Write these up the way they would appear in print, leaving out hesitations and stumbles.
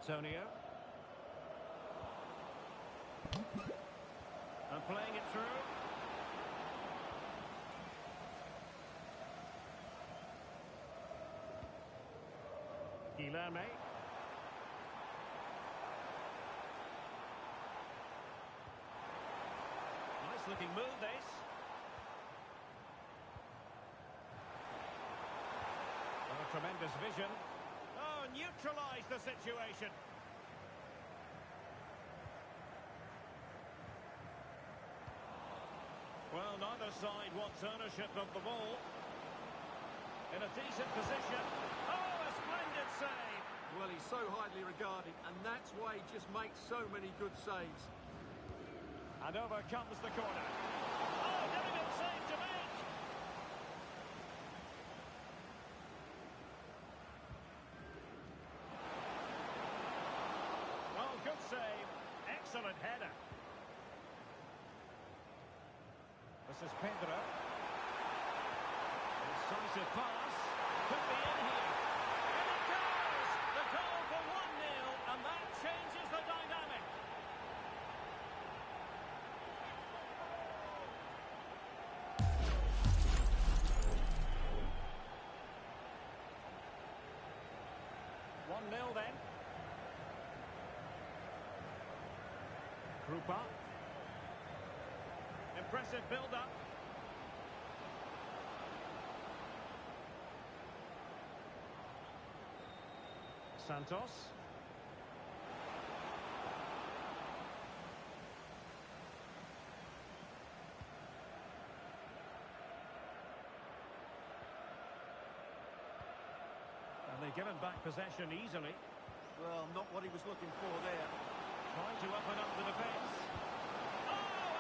Antonio. And playing it through. Guilherme. Nice looking move, this. Oh, tremendous vision. Oh, neutralised the situation. Well, neither side wants ownership of the ball. In a decent position. Oh, a splendid save. Well, he's so highly regarded, and that's why he just makes so many good saves. And over comes the corner. Oh, difficult save to make. Oh, good save. Excellent header. This is Pedro. Decisive pass. Could be in here. And it goes! The goal for 1-0, and that changes the dynamic. One 0 then. Krupa. Impressive build-up. Santos. And they're given back possession easily. Well, not what he was looking for there. Trying to open up the defence. Oh,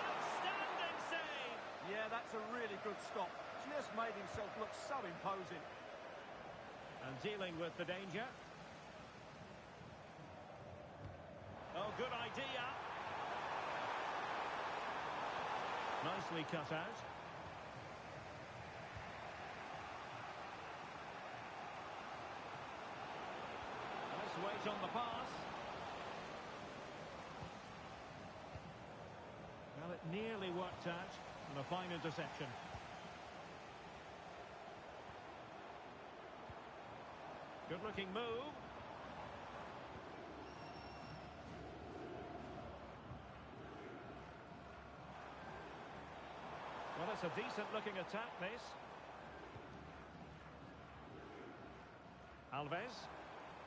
outstanding save! Yeah, that's a really good stop. Just made himself look so imposing. And dealing with the danger. Oh, good idea. Nicely cut out. Nice weight on the pass. Well, it nearly worked out. And a fine interception. Good-looking move. Well, it's a decent-looking attack, this. Alves.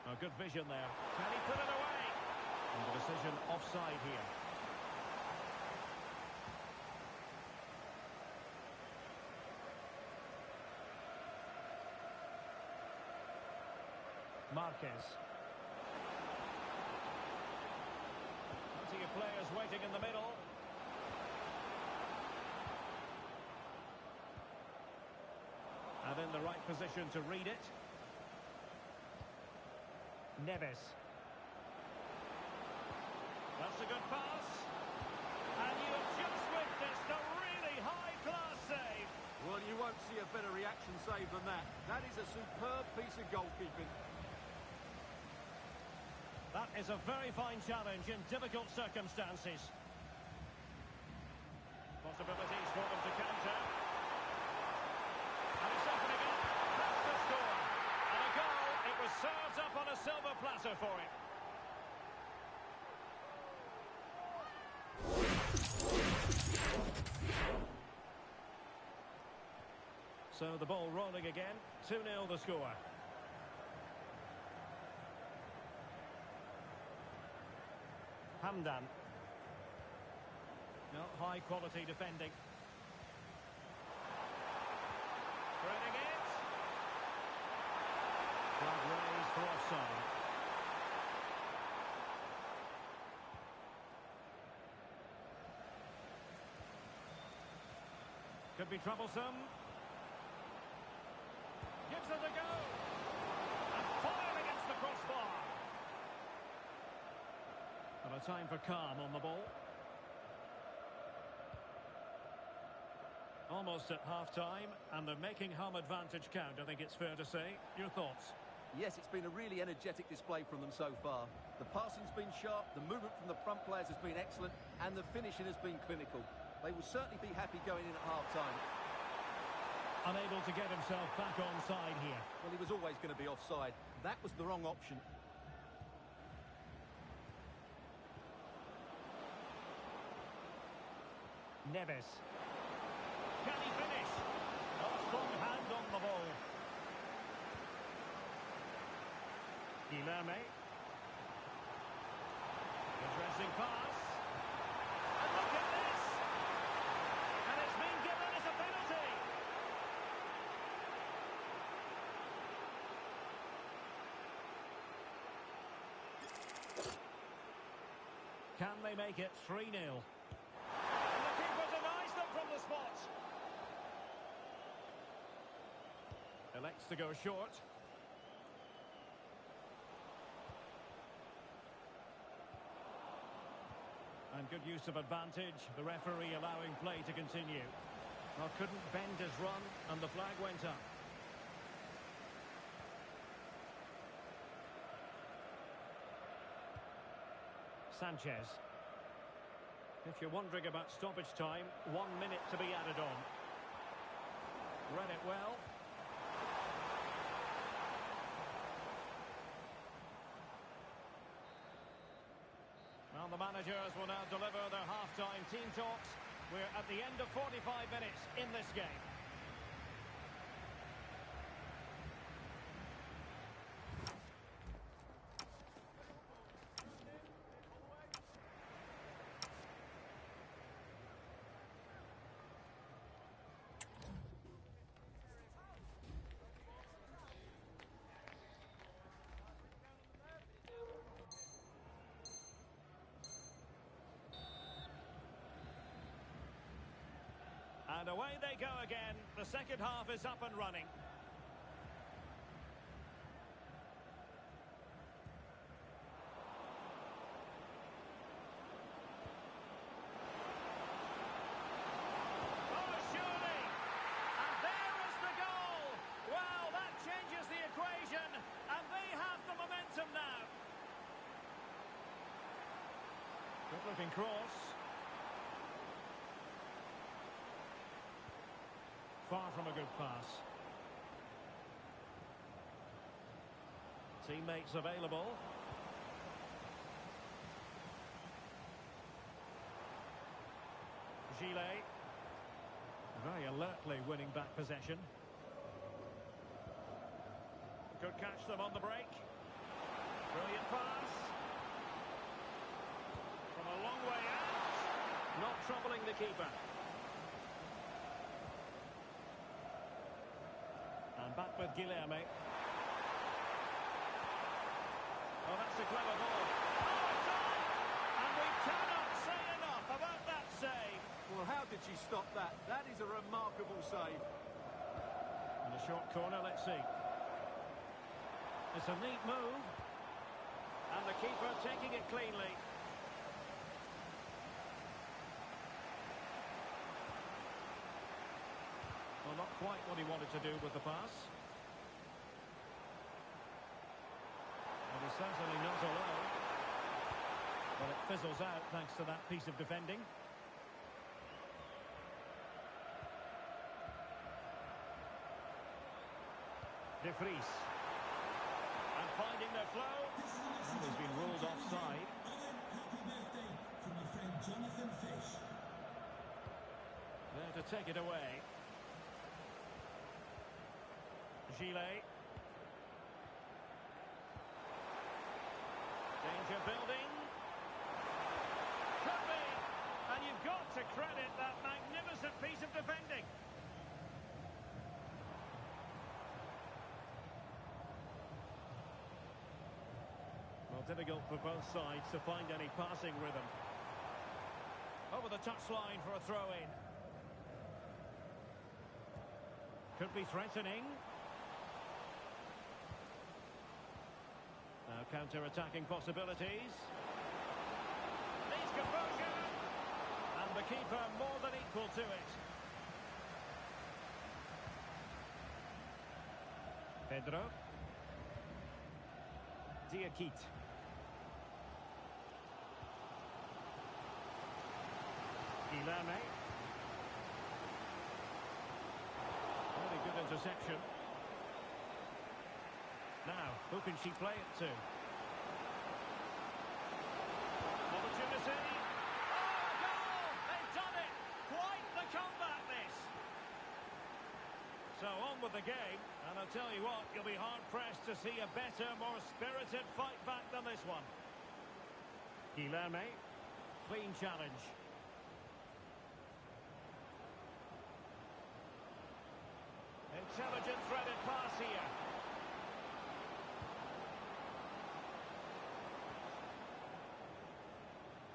Oh, good vision there. Can he put it away? And the decision offside here. Marquez. Plenty of players waiting in the middle. And in the right position to read it. Neves. That's a good pass. And you have just witnessed a really high-class save. Well, you won't see a better reaction save than that. That is a superb piece of goalkeeping. That is a very fine challenge in difficult circumstances. Possibilities for them to counter. And it's opening up. That's the score. And a goal. It was served up on a silver platter for him. So the ball rolling again. 2-0 the score. Hamdan. No, high quality defending. Threading it. Flag raised for offside. Could be troublesome. Gives it a go. And fired against the crossbar. And a time for calm on the ball. Almost at half-time, and they're making home advantage count, I think it's fair to say. Your thoughts? Yes, it's been a really energetic display from them so far. The passing's been sharp, the movement from the front players has been excellent, and the finishing has been clinical. They will certainly be happy going in at half-time. Unable to get himself back onside here. Well, he was always going to be offside. That was the wrong option. Neves. Can he finish? A strong hand on the ball. Guilherme. Interesting pass. And look at this! And it's been given as a penalty. Can they make it 3-0? And the keeper denies them from the spot. Elects to go short. And good use of advantage, the referee allowing play to continue. Well, couldn't bend his run, and the flag went up. Sanchez. If you're wondering about stoppage time, 1 minute to be added on. Read it well. Well, the managers will now deliver their half-time team talks. We're at the end of 45 minutes in this game. And away they go again. The second half is up and running. Oh, surely! And there is the goal! Wow, that changes the equation. And they have the momentum now. Good-looking cross. Far from a good pass. Teammates available. Gillet. Very alertly winning back possession. Could catch them on the break. Brilliant pass. From a long way out. Not troubling the keeper. And back with Guilherme. Oh, that's a clever ball. Oh, it's on! And we cannot say enough about that save. Well, how did she stop that? That is a remarkable save. And a short corner, let's see. It's a neat move. And the keeper taking it cleanly. Well, not quite what he wanted to do with the pass. But he's certainly not alone. But it fizzles out thanks to that piece of defending. De Vries. And finding their flow. And he's been ruled offside. Happy birthday from your friend Jonathan Fish. There to take it away. Gillet. Danger building. Could be. And you've got to credit that magnificent piece of defending. Well, difficult for both sides to find any passing rhythm. Over the touchline for a throw-in. Could be threatening. Now counter-attacking possibilities. Needs composure. And the keeper more than equal to it. Pedro. Diakite. Guilherme. Very good interception. Now, who can she play it to? Opportunity. Oh, goal! They've done it! Quite the comeback, this! So on with the game, and I'll tell you what, you'll be hard-pressed to see a better, more spirited fight back than this one. Guilherme. Clean challenge. Intelligent threaded pass here.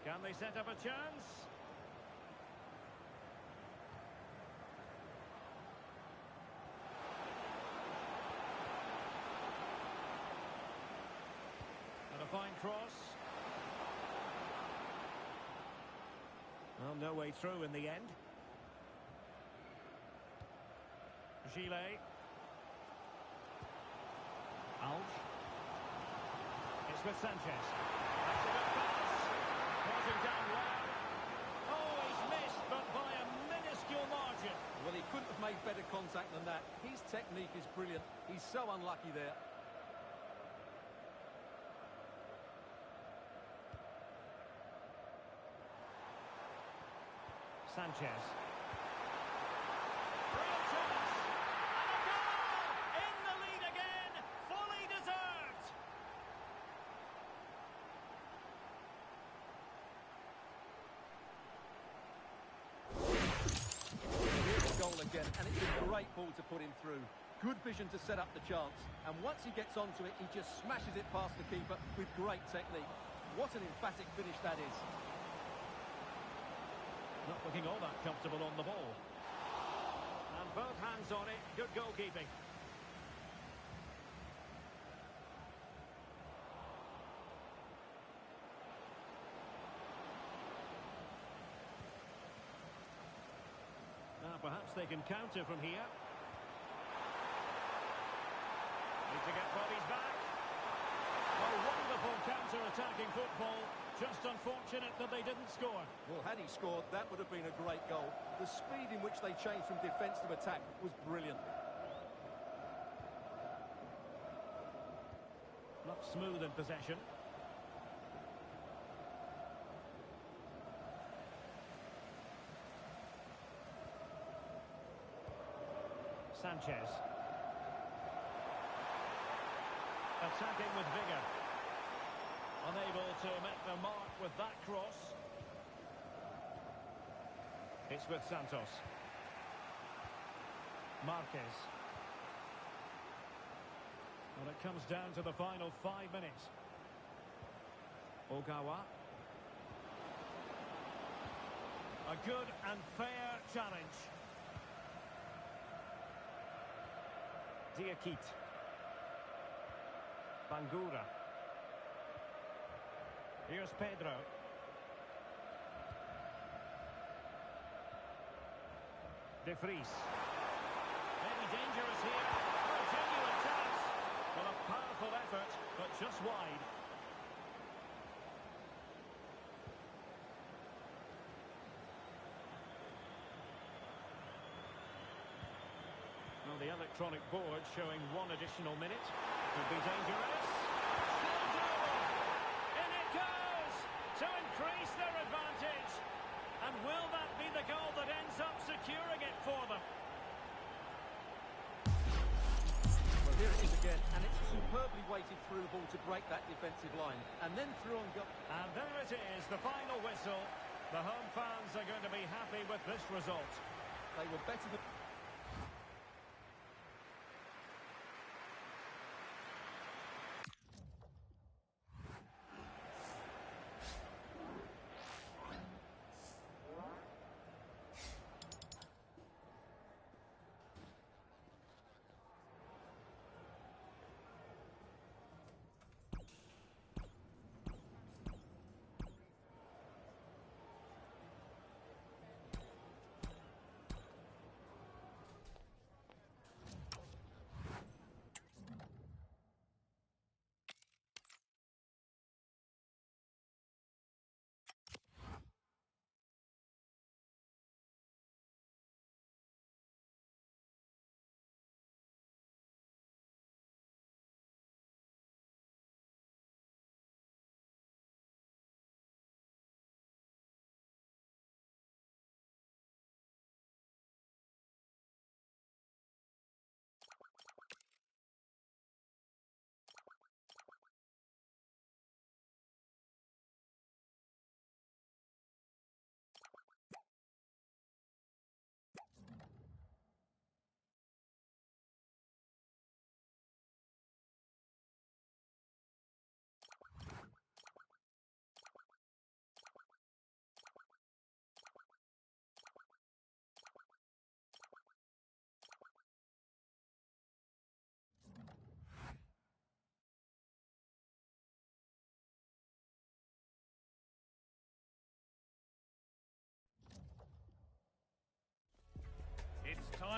Can they set up a chance? And a fine cross. Well, no way through in the end. Gillet. Alf. It's with Sanchez. That's a good pass. Crossing down well. Oh, he's missed, but by a minuscule margin. Well, he couldn't have made better contact than that. His technique is brilliant. He's so unlucky there. Sanchez. Real chance. And a goal! In the lead again. Fully deserved. Here's the goal again, and it's a great ball to put him through. Good vision to set up the chance. And once he gets onto it, he just smashes it past the keeper with great technique. What an emphatic finish that is. Not looking all that comfortable on the ball. And both hands on it. Good goalkeeping. Now perhaps they can counter from here. Need to get bodies back. Oh, wonderful counter-attacking football. Just unfortunate that they didn't score. Well, had he scored, that would have been a great goal. The speed in which they changed from defence to attack was brilliant. Not smooth in possession. Sanchez. Attacking with vigour. Unable to make the mark with that cross. It's with Santos. Marquez. And it comes down to the final 5 minutes. Ogawa. A good and fair challenge. Diakite. Bangura. Here's Pedro. De Vries. Maybe dangerous here. Oh, a genuine chance. Well, a powerful effort, but just wide. Well, the electronic board showing 1 additional minute. Could be dangerous. Still doable. In it goes to increase their advantage. And will that be the goal that ends up securing it for them? Well, here it is again, and it's a superbly weighted through ball to break that defensive line. And then through on goal. And there it is, the final whistle. The home fans are going to be happy with this result. They were better than...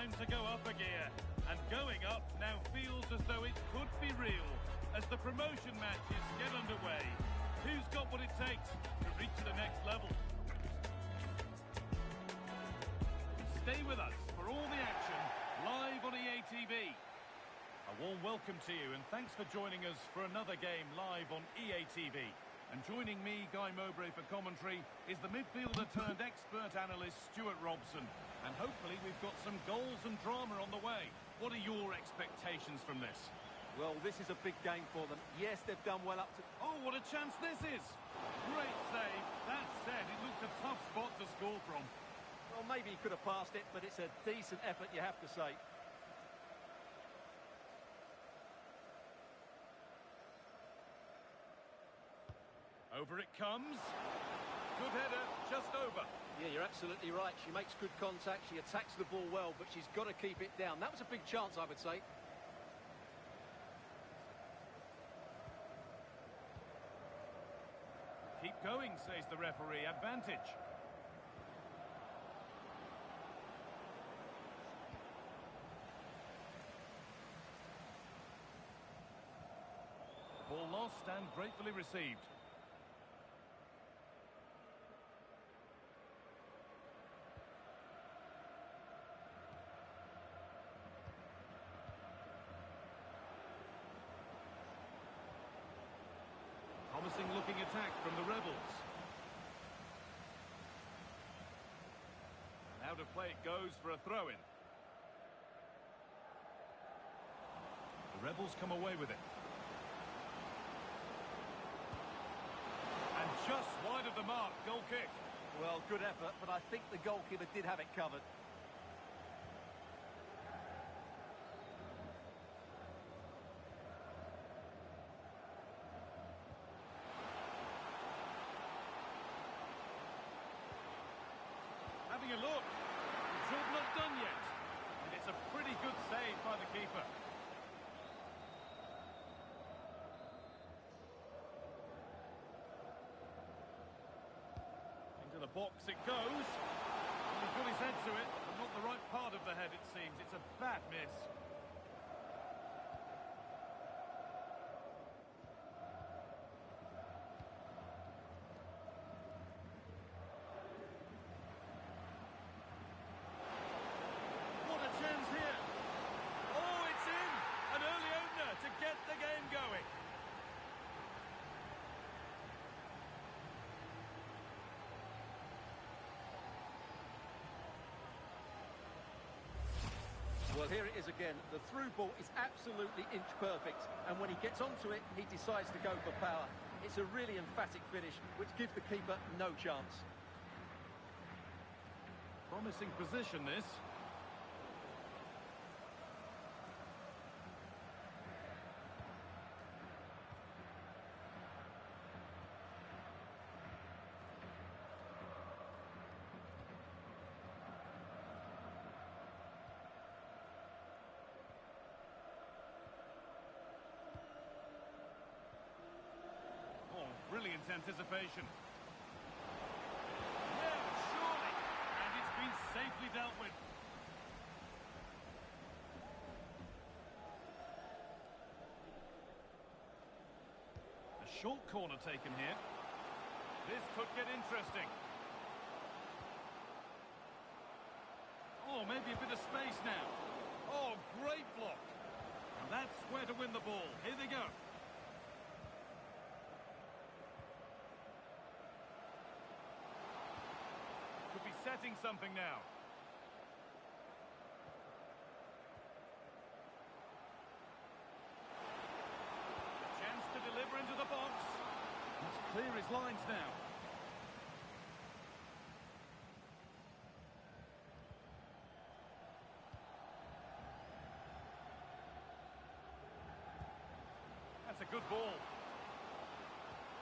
time to go up a gear. And going up now feels as though it could be real as the promotion matches get underway. Who's got what it takes to reach the next level? Stay with us for all the action live on EA TV. A warm welcome to you and thanks for joining us for another game live on EA TV. And joining me, Guy Mowbray, for commentary is the midfielder turned expert analyst Stuart Robson. And hopefully we've got some goals and drama on the way. What are your expectations from this? Well, this is a big game for them. Yes, they've done well up to... Oh, what a chance this is! Great save. That said, it looked a tough spot to score from. Well, maybe he could have passed it, but it's a decent effort, you have to say. Over it comes. Good header, just over. Yeah, you're absolutely right. She makes good contact, she attacks the ball well, but she's got to keep it down. That was a big chance, I would say. Keep going, says the referee. Advantage. Ball lost and gratefully received. Promising looking attack from the Rebels. And out of play it goes for a throw-in. The Rebels come away with it. And just wide of the mark, goal kick. Well, good effort, but I think the goalkeeper did have it covered. Having a look. The job not done yet. And it's a pretty good save by the keeper. Into the box it goes. And he got his head to it, but not the right part of the head, it seems. It's a bad miss. Well, here it is again. The through ball is absolutely inch perfect, and when he gets onto it, he decides to go for power. It's a really emphatic finish, which gives the keeper no chance. Promising position, this. Brilliant anticipation. Yeah, surely. And it's been safely dealt with. A short corner taken here. This could get interesting. Oh, maybe a bit of space now. Oh, great block. And that's where to win the ball. Here they go. Could be setting something now. Chance to deliver into the box. Let's clear his lines now. That's a good ball.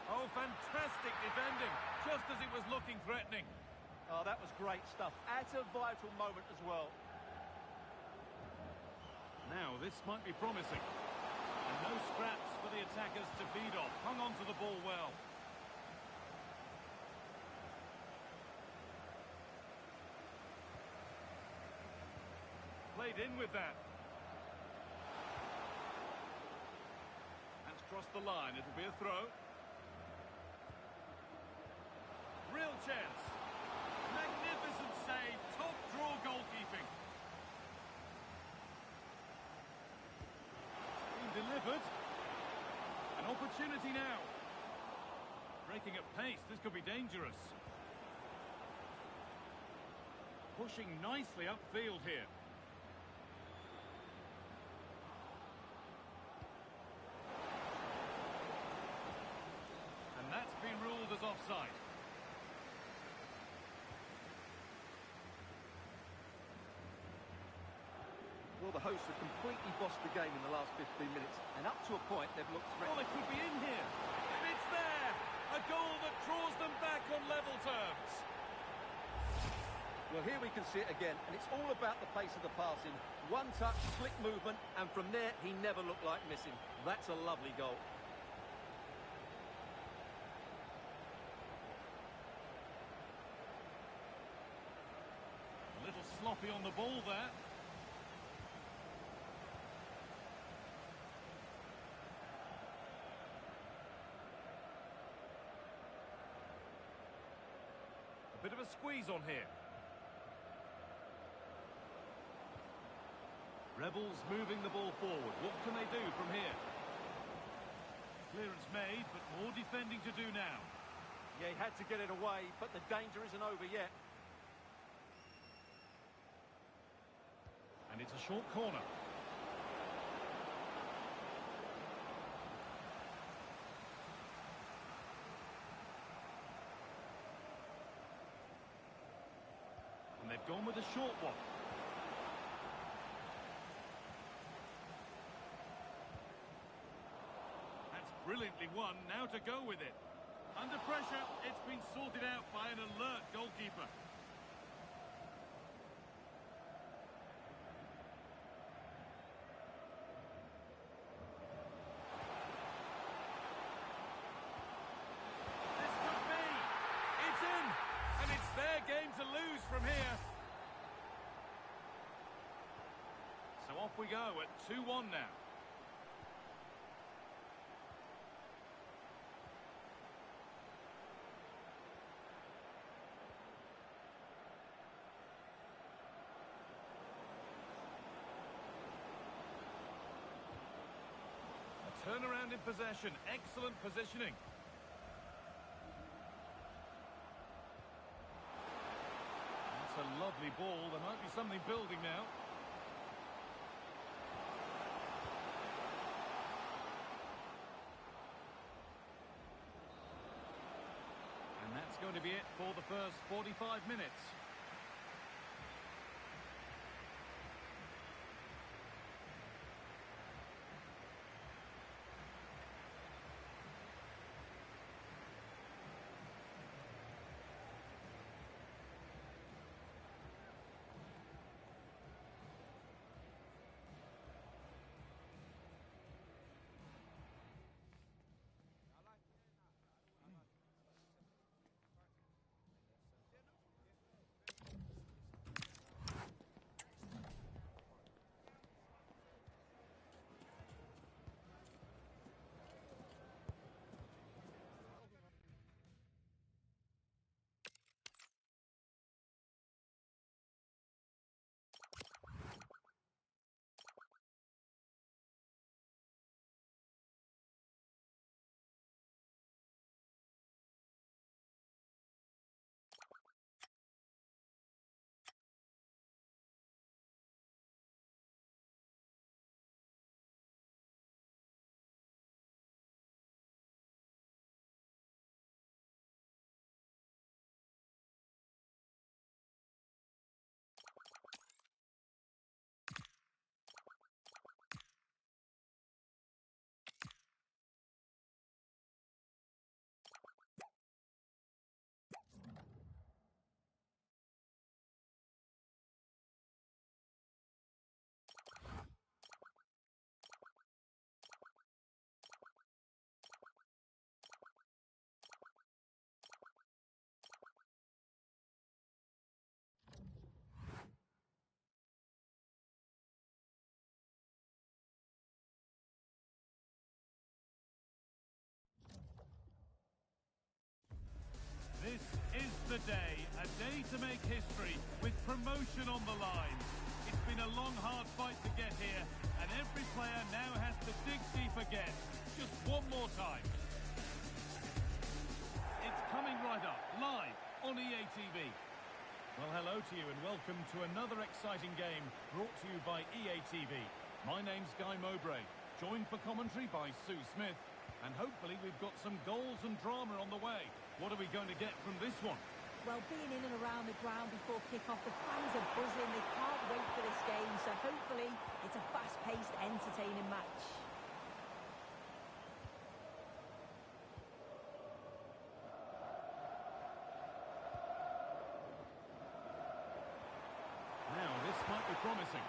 Oh, fantastic defending, just as it was looking threatening. Oh, that was great stuff. At a vital moment as well. Now, this might be promising. And no scraps for the attackers to feed off. Hung on to the ball well. straight in with that. That's crossed the line. It'll be a throw. Real chance. Magnificent save. Top draw goalkeeping. It's been delivered. An opportunity now. Breaking at pace. This could be dangerous. Pushing nicely upfield here. And that's been ruled as offside. Well, the hosts have completely bossed the game in the last 15 minutes, and up to a point, they've looked Well, threatening. it could be in here. And it's there. A goal that draws them back on level terms. Well, here we can see it again, and it's all about the pace of the passing. One touch, slick movement, and from there, he never looked like missing. That's a lovely goal. A little sloppy on the ball there. A bit of a squeeze on here. Rebels moving the ball forward. What can they do from here? Clearance made, but more defending to do now. Yeah, he had to get it away, but the danger isn't over yet. And it's a short corner. And they've gone with a short one. Brilliantly won, now to go with it. Under pressure, it's been sorted out by an alert goalkeeper. This could be. It's in. And it's their game to lose from here. So off we go at 2-1 now. Turnaround in possession, excellent positioning. That's a lovely ball, there might be something building now. And that's going to be it for the first 45 minutes. history with promotion on the line. It's been a long, hard fight to get here, and every player now has to dig deep again. Just one more time. It's coming right up, live on EA TV. Well, hello to you and welcome to another exciting game brought to you by EA TV. My name's Guy Mowbray, joined for commentary by Sue Smith, and hopefully we've got some goals and drama on the way. What are we going to get from this one? Well, being in and around the ground before kick-off, the fans are buzzing. They can't wait for this game, so hopefully it's a fast-paced, entertaining match. Now, this might be promising.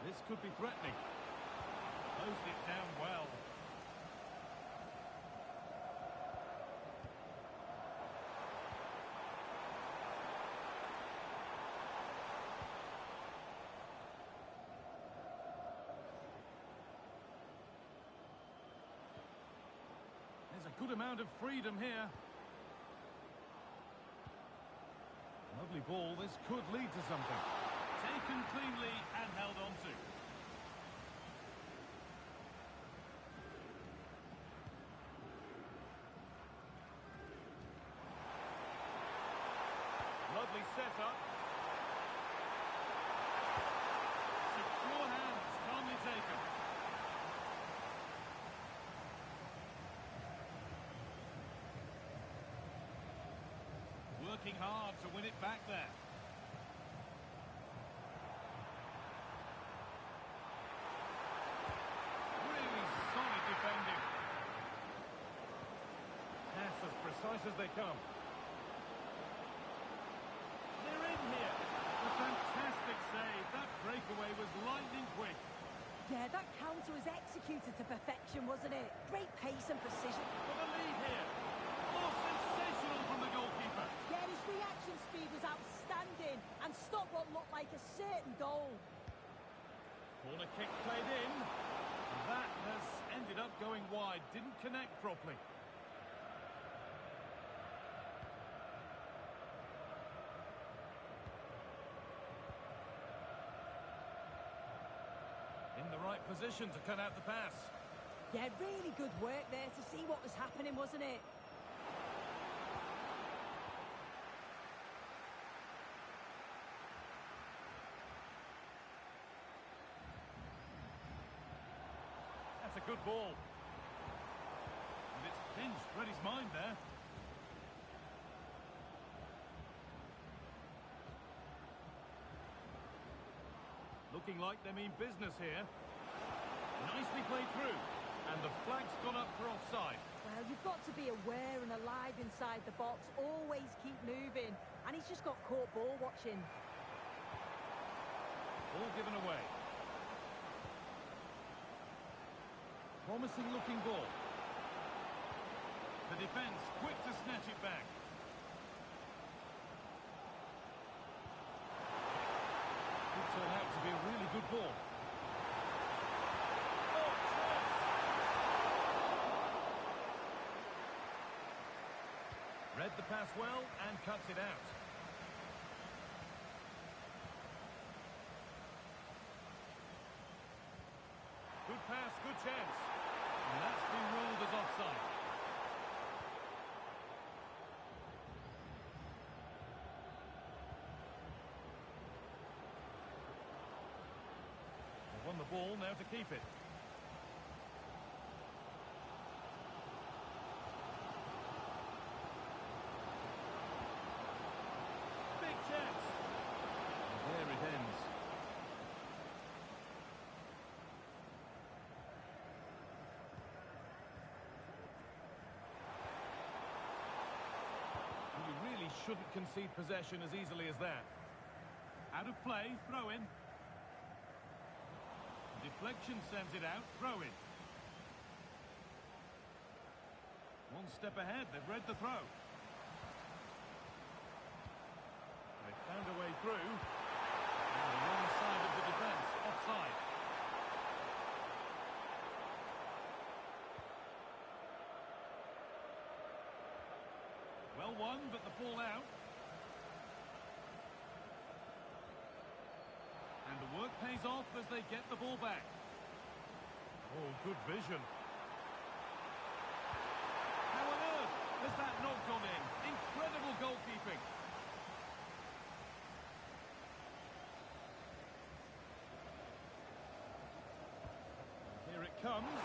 This could be threatening. Closed it down well. There's a good amount of freedom here. Lovely ball. This could lead to something. Taken cleanly and held on to. Lovely setup. Secure hands, calmly taken. Working hard to win it back there. Really solid defending. Pass as precise as they come. They're in here. A fantastic save. That breakaway was lightning quick. Yeah, that counter was executed to perfection, wasn't it? Great pace and precision. For the lead here. Oh, sensational from the goalkeeper. Yeah, his reaction speed was outstanding and stopped what looked like a certain goal. Corner kick played in. That has ended up going wide. Didn't connect properly. In the right position to cut out the pass. Yeah, really good work there to see what was happening, wasn't it? That's a good ball. And it's pinched, read his mind there. Looking like they mean business here. Nicely played through. And the flag's gone up for offside. Well, you've got to be aware and alive inside the box. Always keep moving. And he's just got caught ball watching. Ball given away. Promising looking ball. The defence quick to snatch it back. Could turn out to be a really good ball. Oh, chance! Read the pass well and cuts it out. Good pass, good chance. And that's been ruled as offside. They've won the ball, now to keep it. Big chance. And there it ends. Really shouldn't concede possession as easily as that. Out of play, throw in. Deflection sends it out, throw in. One step ahead, they've read the throw. They found a way through. And the wrong side of the defence, offside. Well won, but the ball out. And the work pays off as they get the ball back. Oh, good vision. How on earth has that not gone in? Incredible goalkeeping. Here it comes.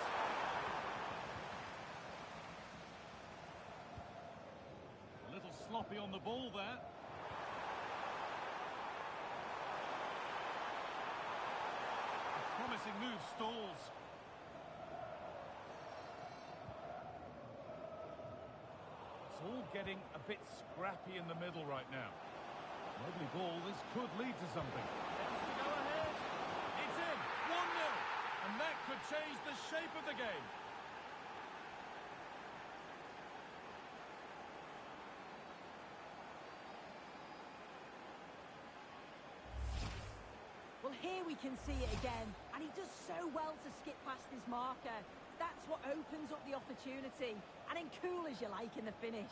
A little sloppy on the ball there. A promising move stalls. It's all getting a bit scrappy in the middle right now. Lovely ball, this could lead to something. Wants to go ahead. It's in, 1-0. And that could change the shape of the game. Well, here we can see it again, and he does so well to skip past his marker. That's what opens up the opportunity, and then cool as you like in the finish.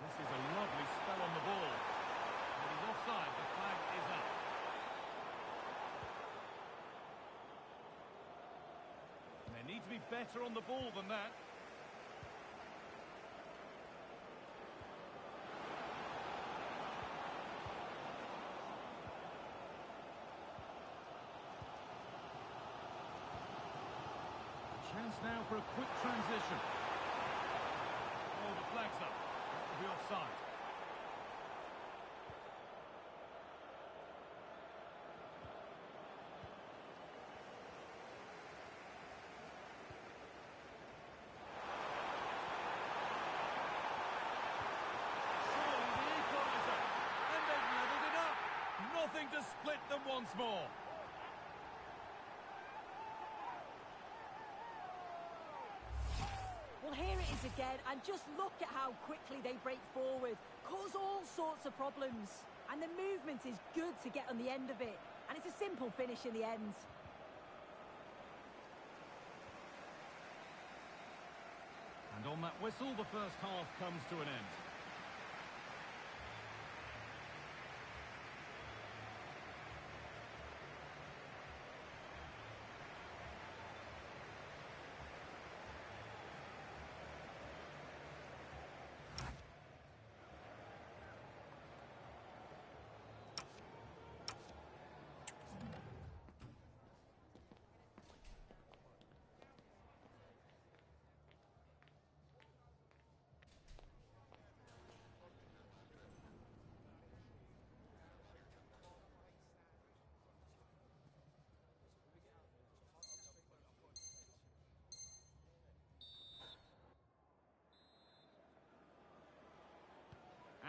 This is a lovely spell on the ball. But he's offside, the flag is up. They need to be better on the ball than that. Chance now for a quick transition. Oh, the flag's up. That will be offside. Surely the equaliser. And they've levelled it up. Nothing to split them once more. Well, here it is again, and just look at how quickly they break forward, cause all sorts of problems. And the movement is good to get on the end of it, and it's a simple finish in the end. And on that whistle, the first half comes to an end.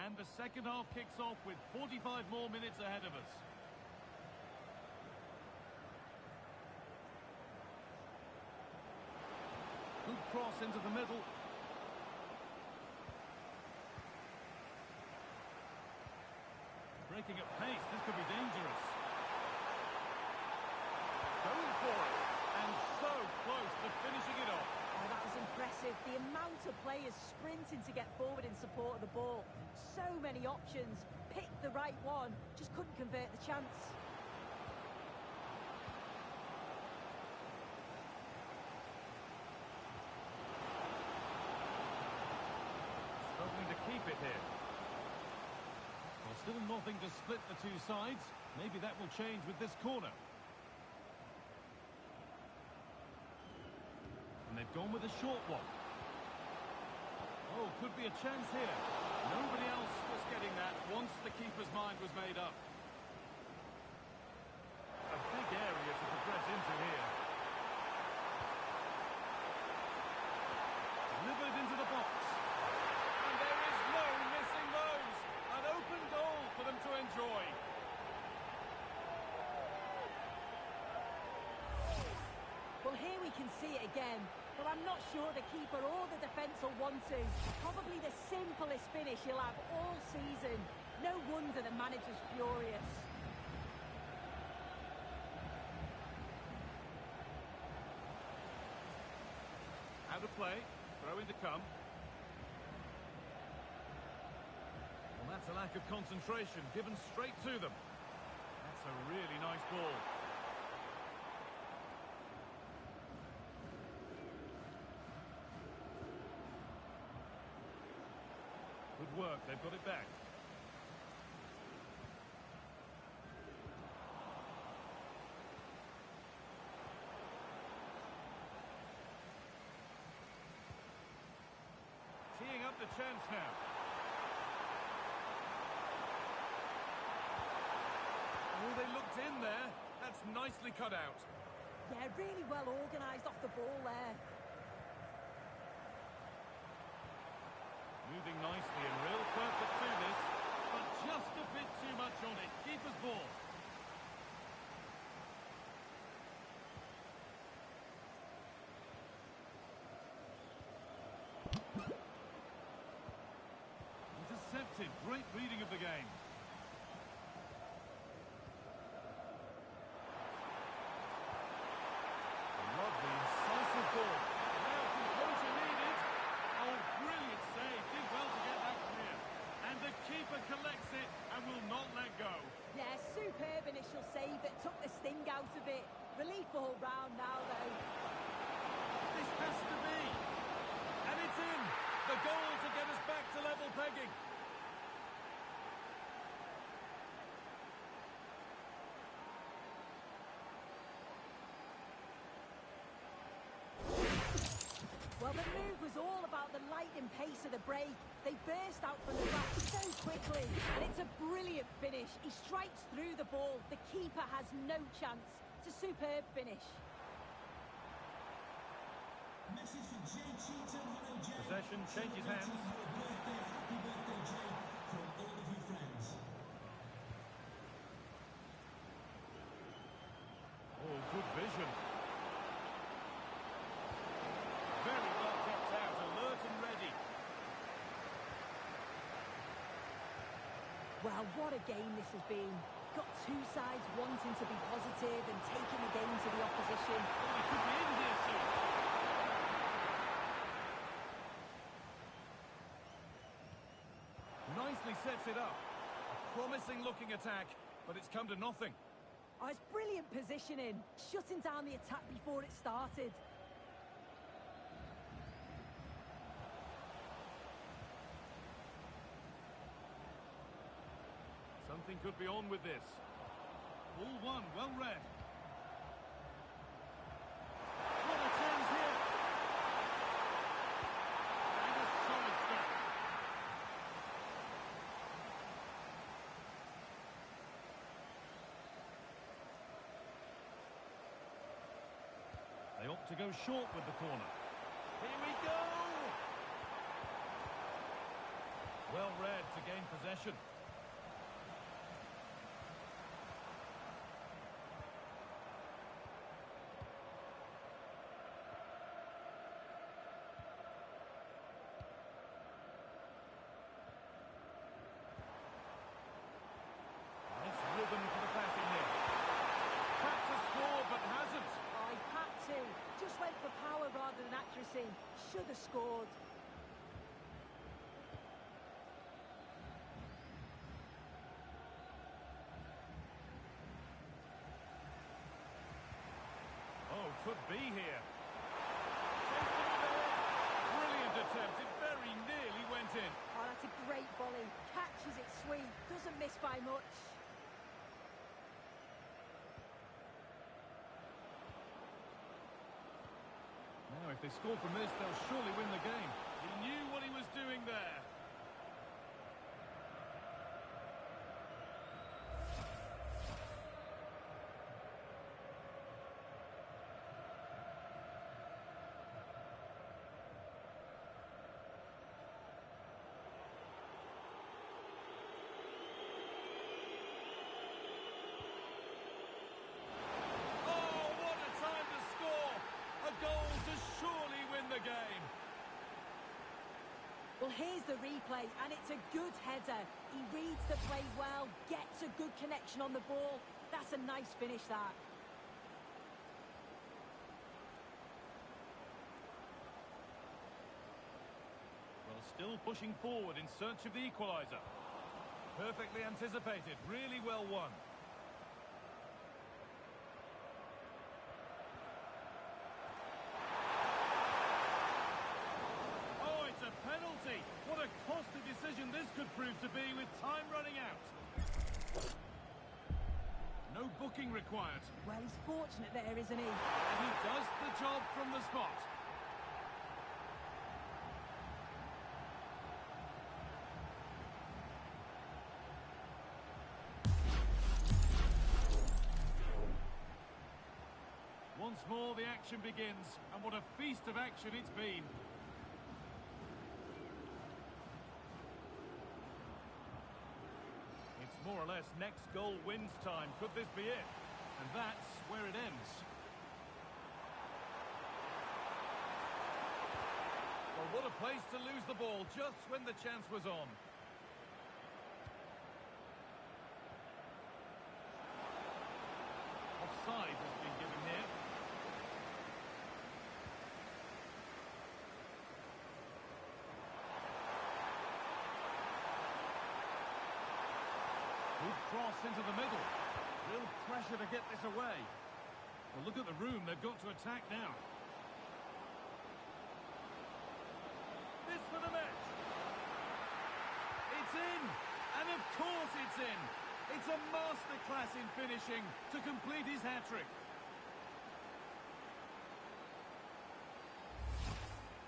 And the second half kicks off with 45 more minutes ahead of us. Good cross into the middle. Breaking at pace, this could be dangerous. Going for it, and so close to finishing it off. Oh, that was impressive. The amount of players sprinting to get forward in support of the ball. So many options. Picked the right one. Just couldn't convert the chance. Struggling to keep it here. Well, still nothing to split the two sides. Maybe that will change with this corner. And they've gone with a short one. Oh, could be a chance here. Nobody else was getting that once the keeper's mind was made up. A big area to progress into here. Delivered into the box. And there is no missing those. An open goal for them to enjoy. Well, here we can see it again, but I'm not sure the keeper or the defence will want to. Probably the simplest finish he'll have all season. No wonder the manager's furious. Out of play, throw in to come. Well, that's a lack of concentration, given straight to them. That's a really nice ball. Good work, they've got it back. Teeing up the chance now. Oh, they looked in there. That's nicely cut out. Yeah, really well organised off the ball there. Moving nicely and real purpose to this, but just a bit too much on it. Keeper's ball. Intercepted. Great reading of the game. A lovely, incisive ball. Now composure needed. Oh, brilliant save. Did well to get that clear. And the keeper collects it and will not let go. Yeah, superb initial save that took the sting out of it. Relief all round now, though. This has to be. And it's in. The goal to get us back to level pegging. Well, the move was all about the lightning pace of the break. They burst out from the back so quickly, and it's a brilliant finish. He strikes through the ball. The keeper has no chance. It's a superb finish. Message for Jay Cheatham. Hello, Jay. Possession changes hands. Your birthday. Happy birthday, Jay, from all of you friends. Oh, good vision. Very well kept out, alert and ready. Well, what a game this has been. Got two sides wanting to be positive and taking the game to the opposition. Oh, he could be in here soon. Nicely sets it up. A promising looking attack, but it's come to nothing. Oh, it's brilliant positioning. Shutting down the attack before it started. Something could be on with this. Ball one, well read. What a chance here! And a solid stop. They opt to go short with the corner. Here we go! Well read to gain possession. Nice rhythm for the passing here. Had to score, but hasn't. Oh, he had to. Just went for power rather than accuracy. Should have scored. Oh, could be here. Chased it in the head. Brilliant attempt. It very nearly went in. Oh, that's a great volley. Catches it sweet. Doesn't miss by much. Now, if they score from this, they'll surely win the game. He knew what he was doing there. Oh, what a time to score! A goal the game. Well, here's the replay, and it's a good header. He reads the play well, gets a good connection on the ball. That's a nice finish, that. Well, still pushing forward in search of the equaliser. Perfectly anticipated, really well won. Oh, it's a penalty. What a costly decision this could prove to be with time running out. No booking required. Well, he's fortunate there, isn't he? And he does the job from the spot. Once more the action begins, and what a feast of action it's been. It's more or less next goal wins time. Could this be it? And that's where it ends. Well, what a place to lose the ball just when the chance was on. Offside has been given here. Good cross into the middle. Real pressure to get this away. Well, look at the room they've got to attack now. This for the match. It's in! And of course it's in! It's a masterclass in finishing to complete his hat-trick.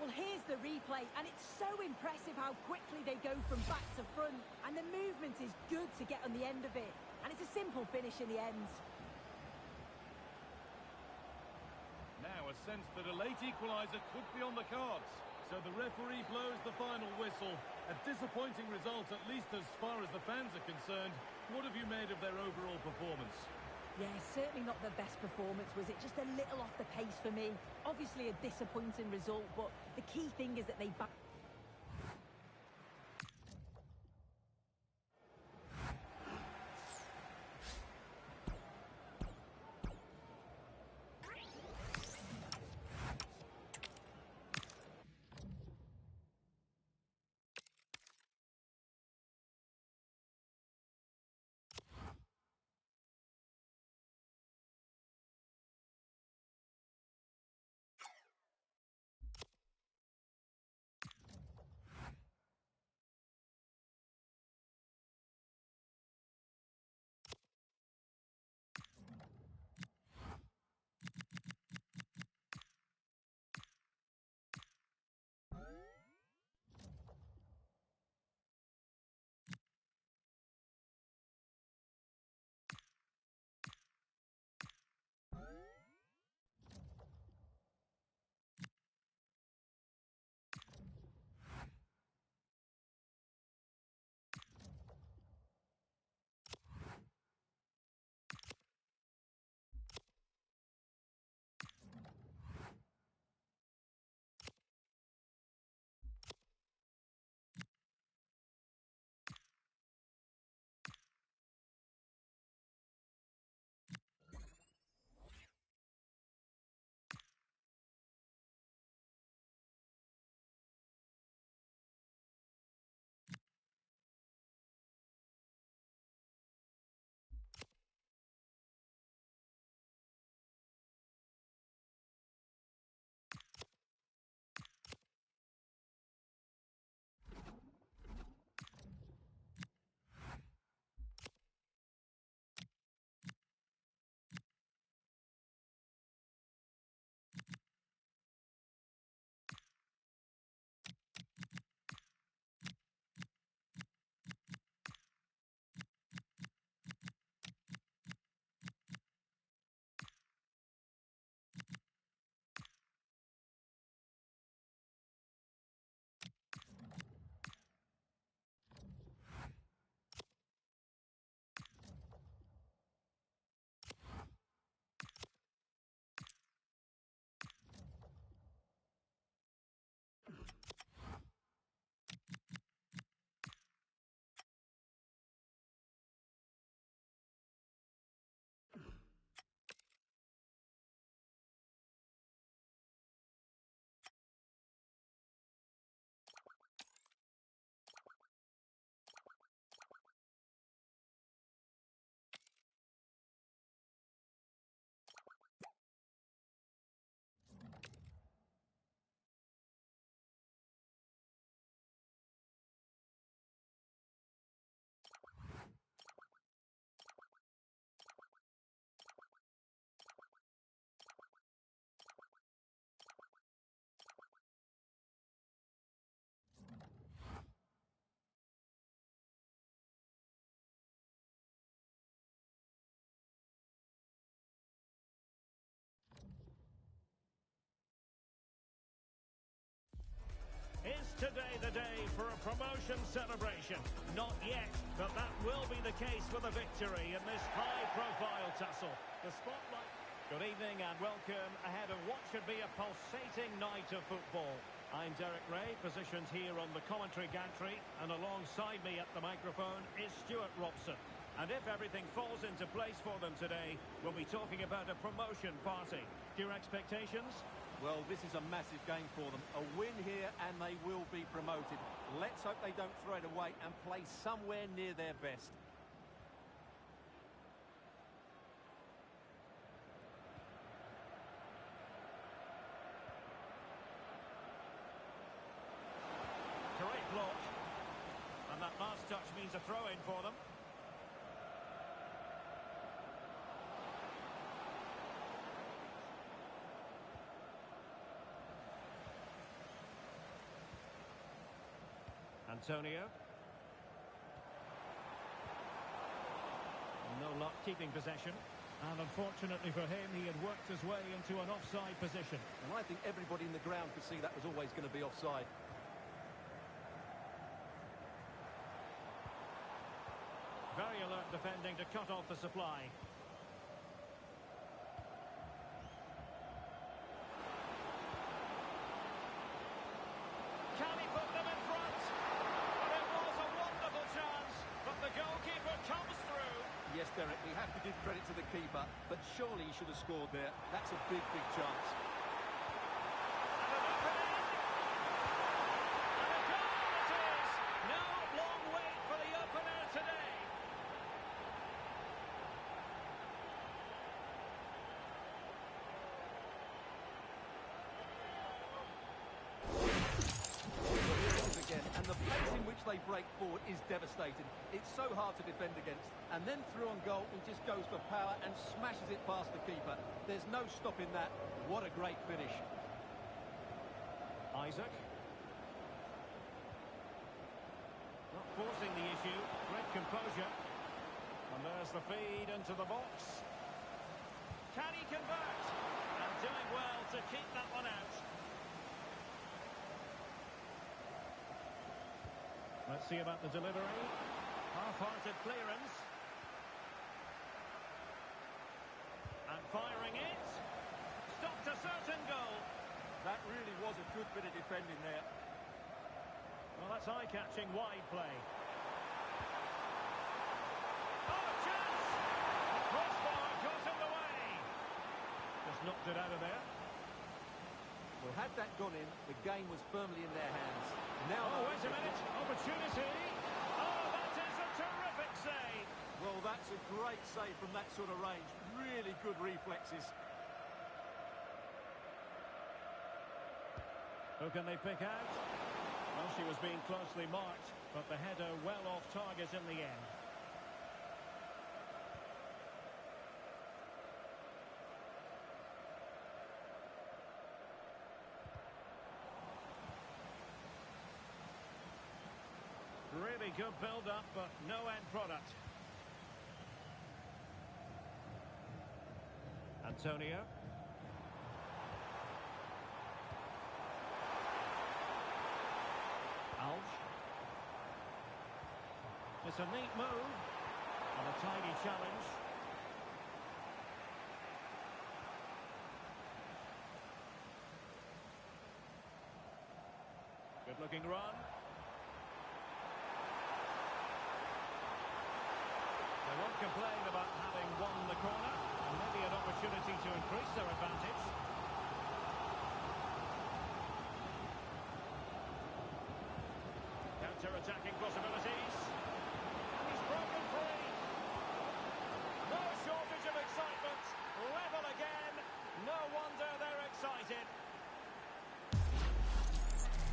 Well, here's the replay, and it's so impressive how quickly they go from back to front, and the movement is good to get on the end of it, and it's a simple finish in the end. Now a sense that a late equaliser could be on the cards. So the referee blows the final whistle. A disappointing result, at least as far as the fans are concerned. What have you made of their overall performance? Yeah, certainly not the best performance, was it? Just a little off the pace for me. Obviously a disappointing result, but the key thing is that they back. promotion celebration. Not yet, but that will be the case for the victory in this high-profile tussle. The spotlight... Good evening and welcome ahead of what should be a pulsating night of football. I'm Derek Ray, positioned here on the commentary gantry, and alongside me at the microphone is Stuart Robson. And if everything falls into place for them today, we'll be talking about a promotion party. Your expectations? Well, this is a massive game for them. A win here and they will be promoted. Let's hope they don't throw it away and play somewhere near their best. Great block. And that last touch means a throw-in for them. Antonio. No luck keeping possession. And unfortunately for him, he had worked his way into an offside position. And I think everybody in the ground could see that was always going to be offside. Very alert defending to cut off the supply. Can he put them in front? But it was a wonderful chance, but the goalkeeper comes through. Yes, Derek, we have to give credit to the keeper, but surely he should have scored there. That's a big, big chance. And an opening. And a goal it is. No long wait for the opener today. Again, and the pace in which they break forward is devastating. It's so hard to defend against. And then through on goal, he just goes for power and smashes it past the keeper. There's no stopping that. What a great finish. Isaac. Not forcing the issue. Great composure. And there's the feed into the box. Can he convert? And doing well to keep that one out. Let's see about the delivery. Half-hearted clearance. And firing it. Stopped a certain goal. That really was a good bit of defending there. Well, that's eye-catching wide play. Oh, chance! Crossbar got in the way. Just knocked it out of there. Well, had that gone in, the game was firmly in their hands. Now, Oh, wait a minute. Opportunity. Oh, that is a terrific save. well, that's a great save from that sort of range. Really good reflexes. Who can they pick out? Well, she was being closely marked, but the header well off target in the end. Really good build-up, but no end product. Antonio. Alf. It's a neat move. And a tidy challenge. Good-looking run. They won't complain about having won the corner, and maybe an opportunity to increase their advantage. Counter-attacking possibilities. And he's broken free. No shortage of excitement. Level again. No wonder they're excited.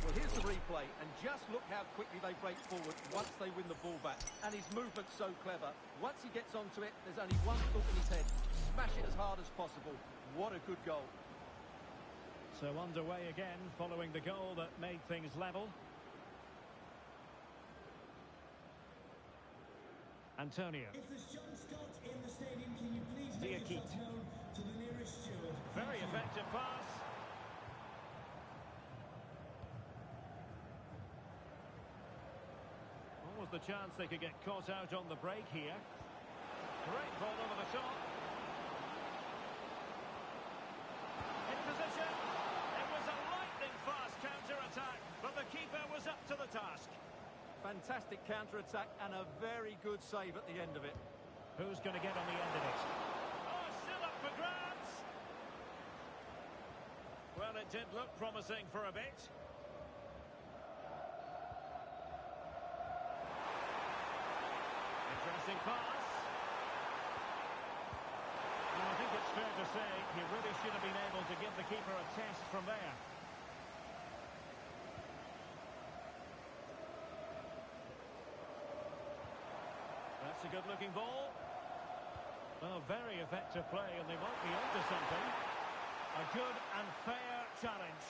Well, here's the replay, and just look how quickly they break forward once they win the ball back. And his movement's so clever. Once he gets onto it, there's only one thought in his head. Smash it as hard as possible. What a good goal. So underway again, following the goal that made things level. Antonio. If there's John Scott in the stadium, can you please make Diakite. yourself known to the nearest steward? Very Thank you. effective pass. was the chance they could get caught out on the break here. Great ball over the top. In position. It was a lightning-fast counter-attack, but the keeper was up to the task. Fantastic counter-attack and a very good save at the end of it. Who's going to get on the end of it? Oh, still up for grabs. Well, it did look promising for a bit. Interesting pass. Well, I think it's fair to say he really should have been able to give the keeper a test from there. That's a good-looking ball. Oh, very effective play, and they might be onto something. A good and fair challenge.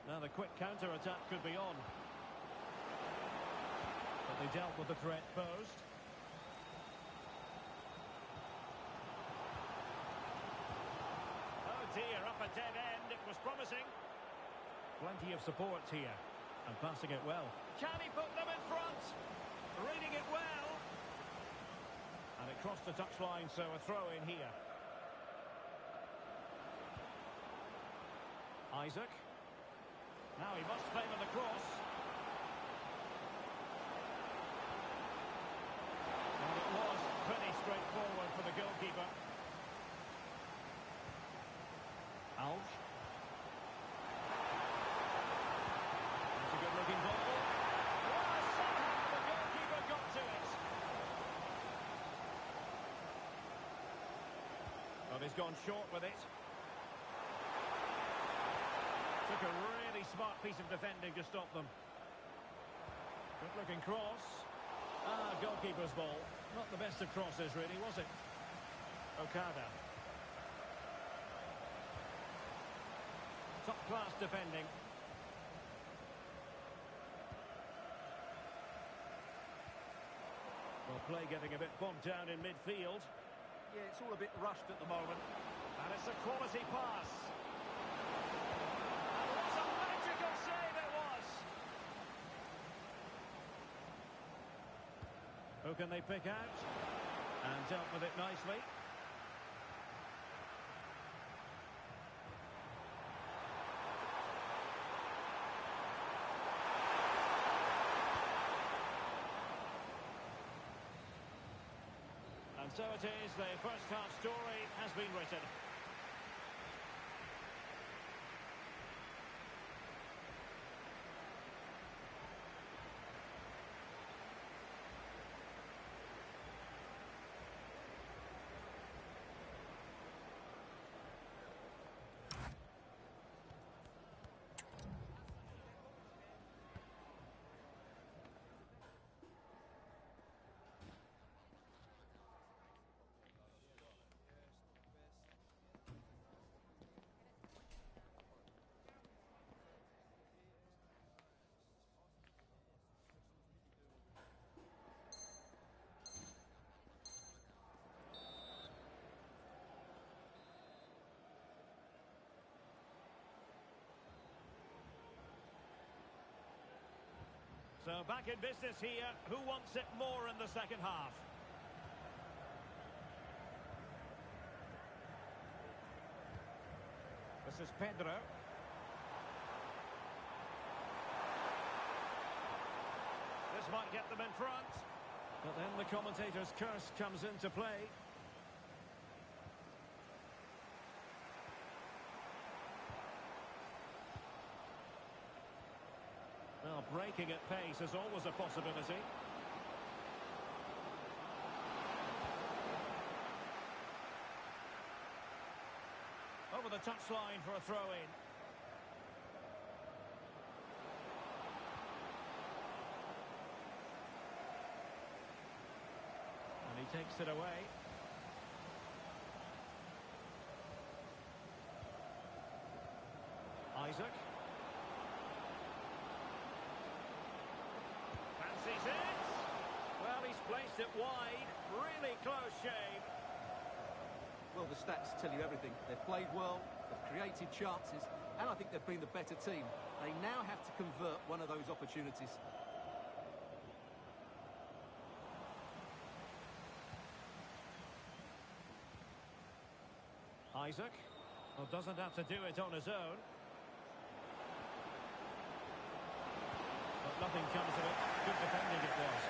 Now the quick counter-attack could be on. But they dealt with the threat posed. Oh dear, up a dead end. It was promising. Plenty of support here. And passing it well. Can he put them in front? Reading it well. And it crossed the touchline, so a throw in here. Isaac. Now he must favour the cross. And it was pretty straightforward for the goalkeeper. Alves. That's a good-looking ball. Oh, somehow the goalkeeper got to it. Well, he's gone short with it. Took a really smart piece of defending to stop them. Good-looking cross. Ah, goalkeeper's ball. Not the best of crosses, really, was it? Okada. Top-class defending. Well, play getting a bit bogged down in midfield. Yeah, it's all a bit rushed at the moment. And it's a quality pass. And what a magical save it was. Who can they pick out? And dealt with it nicely. And so it is, the first half story has been written. So back in business here. Who wants it more in the second half? This is Pedro. This might get them in front. But then the commentator's curse comes into play. Well, breaking at pace is always a possibility. Over the touchline for a throw-in. And he takes it away. Isaac. Fancies it. Well, he's placed it wide. Really close shave. Well, the stats tell you everything. They've played well, They've created chances, and I think they've been the better team. They now have to convert one of those opportunities. Isaac. Well, doesn't have to do it on his own. But nothing comes of it. Good defending it was.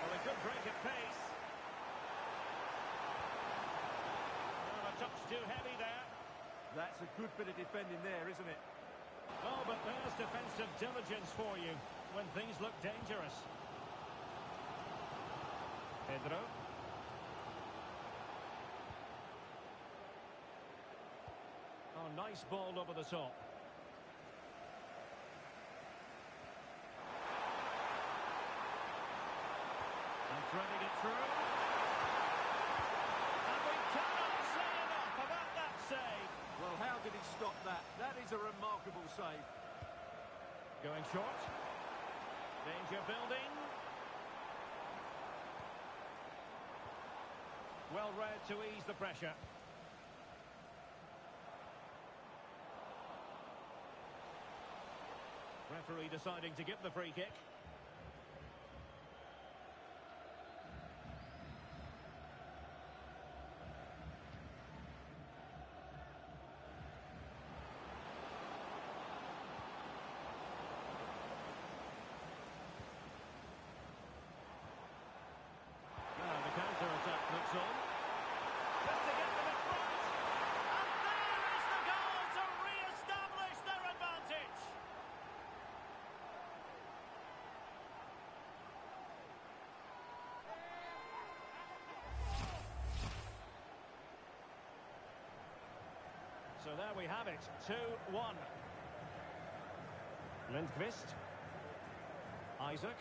Well, a good break at pace. Well, a touch too heavy there. That's a good bit of defending there, isn't it? Oh, but there's defensive diligence for you when things look dangerous. Pedro. Oh, nice ball over the top. And threading it through. And we cannot say enough about that save. Well, how did he stop that? That is a remarkable save. Going short. Danger building. Well read to ease the pressure. Referee deciding to give the free kick. Now the counter-attack looks on. Just to get them in front. And there is the goal to re-establish their advantage. So there we have it, 2-1. Lindqvist. Isaac.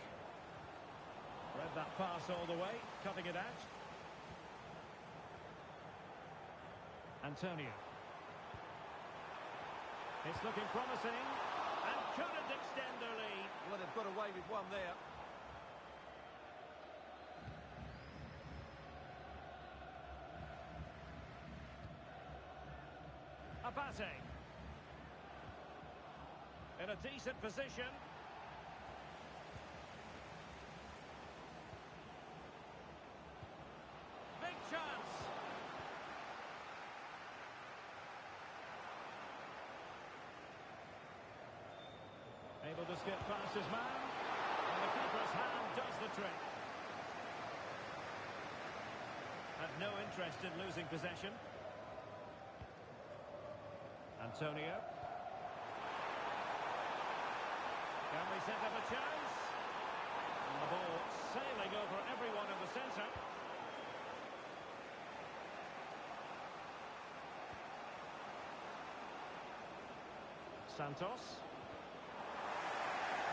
Read that pass all the way, cutting it out. Antonio. It's looking promising, and couldn't extend their lead. Well, they've got away with one there. Abate. In a decent position. Big chance. Able to skip past his man. And the keeper's hand does the trick. Had no interest in losing possession. Antonio. Can we set up a chance? And the ball sailing over everyone in the centre. Santos.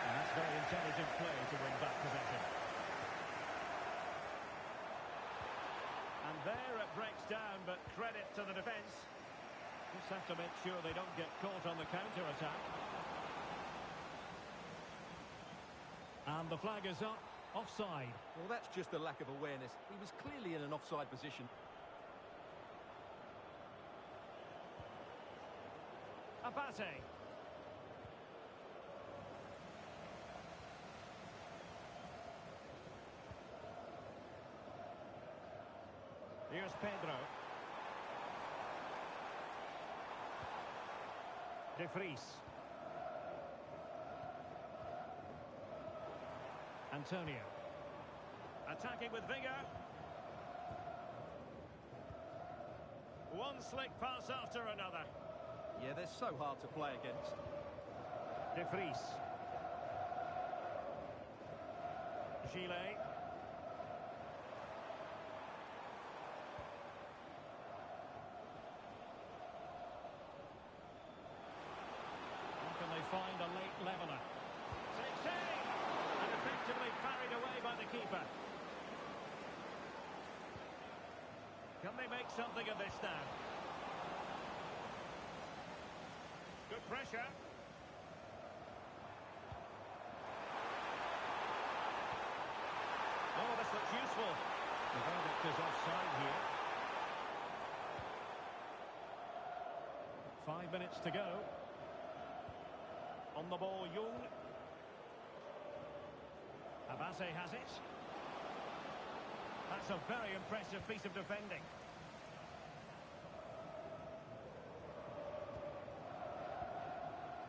And that's very intelligent play to win back possession. And there it breaks down, but credit to the defence. Just have to make sure they don't get caught on the counter-attack. And the flag is up, offside. Well, that's just a lack of awareness. He was clearly in an offside position. Abate. Here's Pedro. De Vries. Antonio. Attacking with vigour. One slick pass after another. Yeah, they're so hard to play against. De Vries. Gillet. Can they find a late leveller? Takes aim! And effectively parried away by the keeper. Can they make something of this now? Good pressure. Oh, this looks useful. The verdict is offside here. 5 minutes to go. On the ball, Jung. Abase has it. That's a very impressive piece of defending.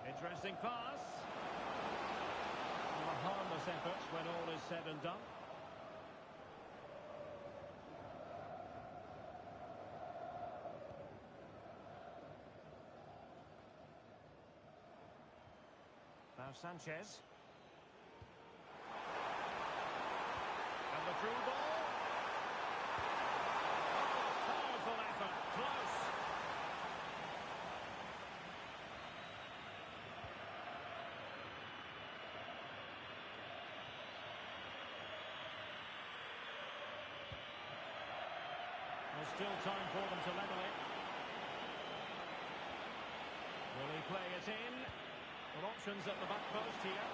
Interesting pass. A harmless effort when all is said and done. Now Sanchez. And the through ball. Oh, powerful effort. Close. There's still time for them to level it. Will he play it in? Well, options at the back post here.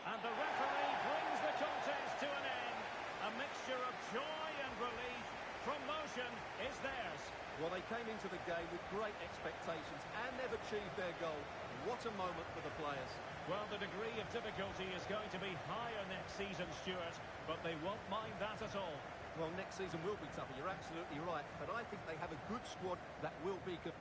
And the referee brings the contest to an end. A mixture of joy and relief. Promotion is theirs. Well, they came into the game with great expectations and they've achieved their goal. What a moment for the players. Well, the degree of difficulty is going to be higher next season, Stuart, but they won't mind that at all. Well, next season will be tougher, you're absolutely right. But I think they have a good squad that will be good.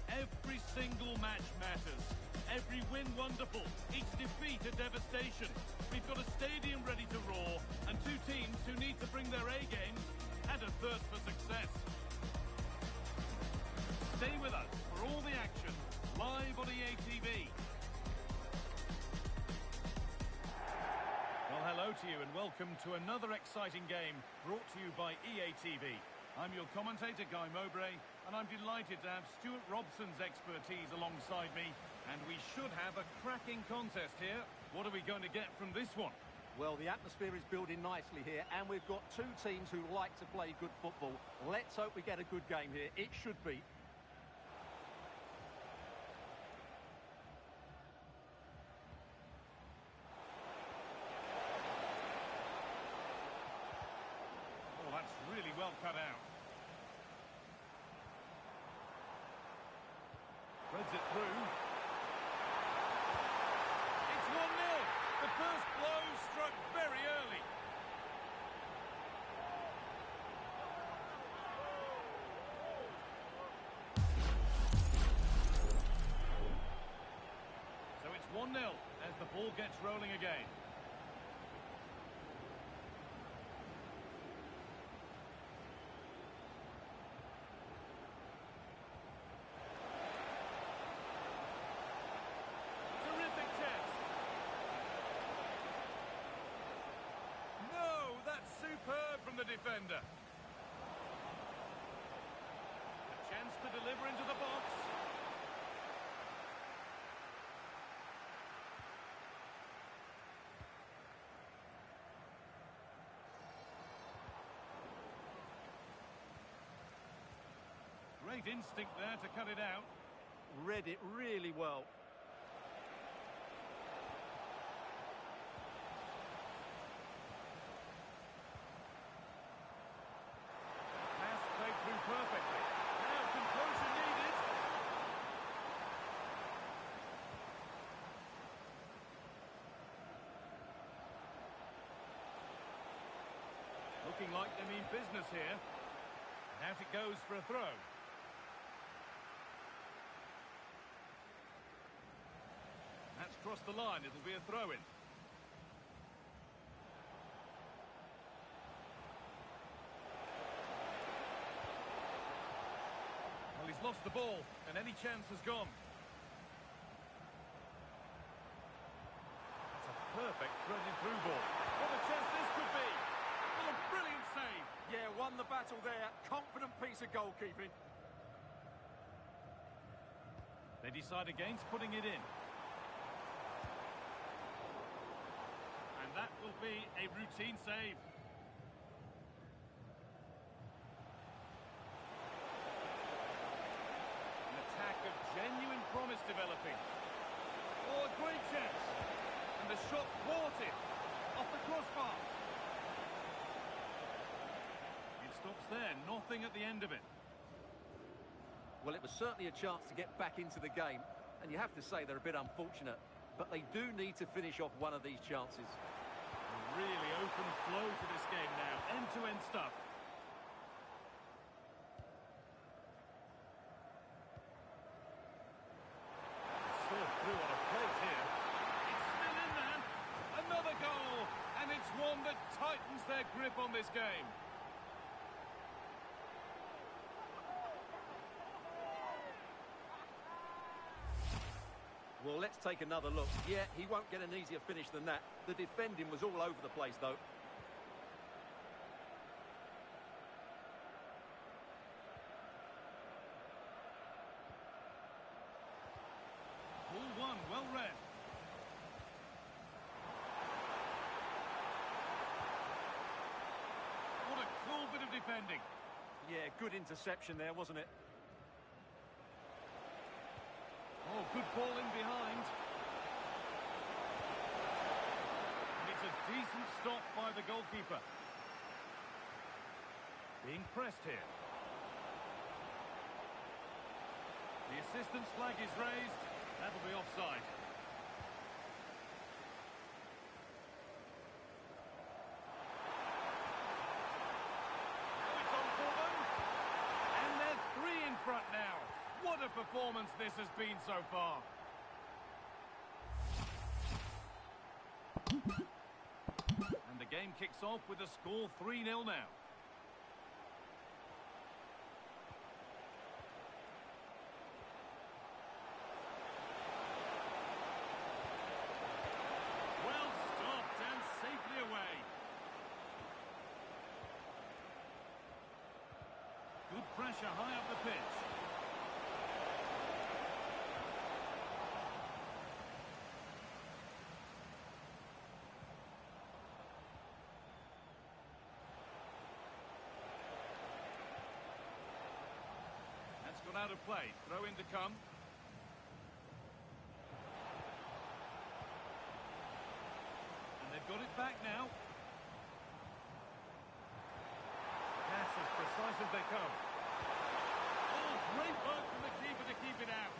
Every single match matters. Every win wonderful. Each defeat a devastation. We've got a stadium ready to roar and two teams who need to bring their A games and a thirst for success. Stay with us for all the action live on EA TV. Well, hello to you and welcome to another exciting game brought to you by EA TV. I'm your commentator, Guy Mowbray, and I'm delighted to have Stuart Robson's expertise alongside me, and we should have a cracking contest here. What are we going to get from this one? Well, the atmosphere is building nicely here, and we've got two teams who like to play good football. Let's hope we get a good game here. It should be. feeds it through. It's 1-0. The first blow struck very early. So it's 1-0 as the ball gets rolling again. Terrific chance. No, that's superb from the defender. A chance to deliver into the box. Great instinct there to cut it out. Read it really well. Pass played through perfectly. Now composure needed. Looking like they mean business here. And out it goes for a throw. That's crossed the line. It'll be a throw-in. Well, he's lost the ball, and any chance has gone. That's a perfect threaded through ball. What a chance this could be! Well, a brilliant save. Yeah, won the battle there. Confident piece of goalkeeping. They decide against putting it in. And that will be a routine save. An attack of genuine promise developing. Oh, a great chance. And the shot thwarted off the crossbar. It stops there, nothing at the end of it. Well, it was certainly a chance to get back into the game, and you have to say they're a bit unfortunate, but they do need to finish off one of these chances. A really open flow to this game now, end-to-end stuff. Served through on a plate here. It's still in there. Another goal, and it's one that tightens their grip on this game. Well, let's take another look. Yeah, he won't get an easier finish than that. The defending was all over the place, though. Ball one, well read. What a cool bit of defending. Yeah, good interception there, wasn't it? Oh, good ball in behind. And it's a decent stop by the goalkeeper. Being pressed here. The assistant's flag is raised. That'll be offside. Now it's on for them. And they're three in front now. What a performance this has been so far. And the game kicks off with a score 3-0 now. Well stopped and safely away. Good pressure high up the pitch. That's gone out of play. Throw in to come. And they've got it back now. That's as precise as they come. Oh, great work from the keeper to keep it out.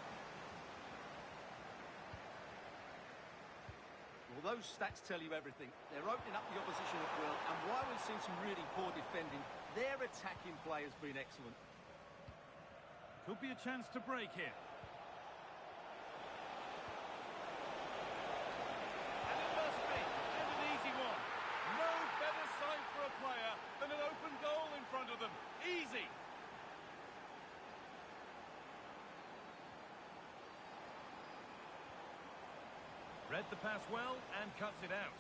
those stats tell you everything. They're opening up the opposition at will, and while we've seen some really poor defending, their attacking play has been excellent. Could be a chance to break here. And it must be. And an easy one. No better sight for a player than an open goal in front of them. Easy. Read the pass well and cuts it out.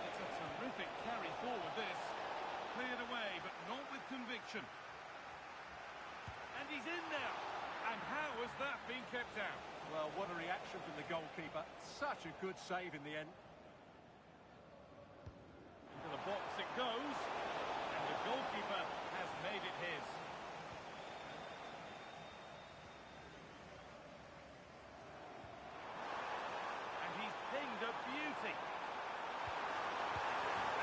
It's a terrific carry forward, this. Cleared away, but not with conviction. And he's in now. And how has that been kept out? Well, what a reaction from the goalkeeper. Such a good save in the end. Into the box it goes. And the goalkeeper has made it his. And he's pinged a beauty.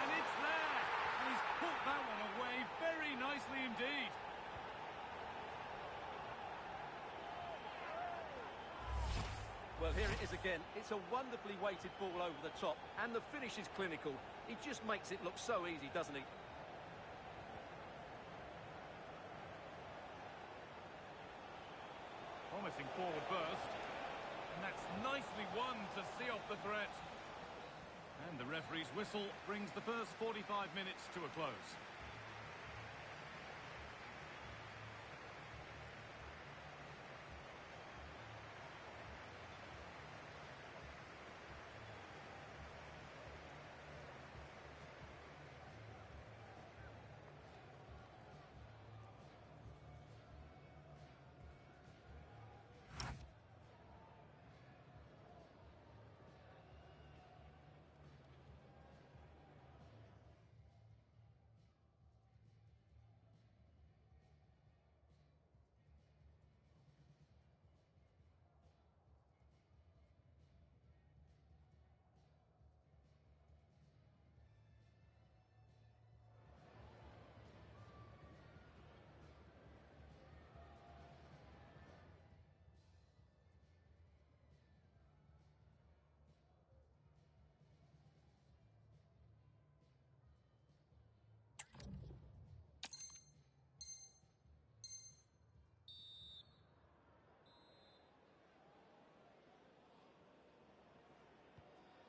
And it's there. And he's put that one away very nicely indeed. Well, here it is again. It's a wonderfully weighted ball over the top, and the finish is clinical. He just makes it look so easy, doesn't he? Promising forward burst. And that's nicely won to see off the threat. And the referee's whistle brings the first 45 minutes to a close.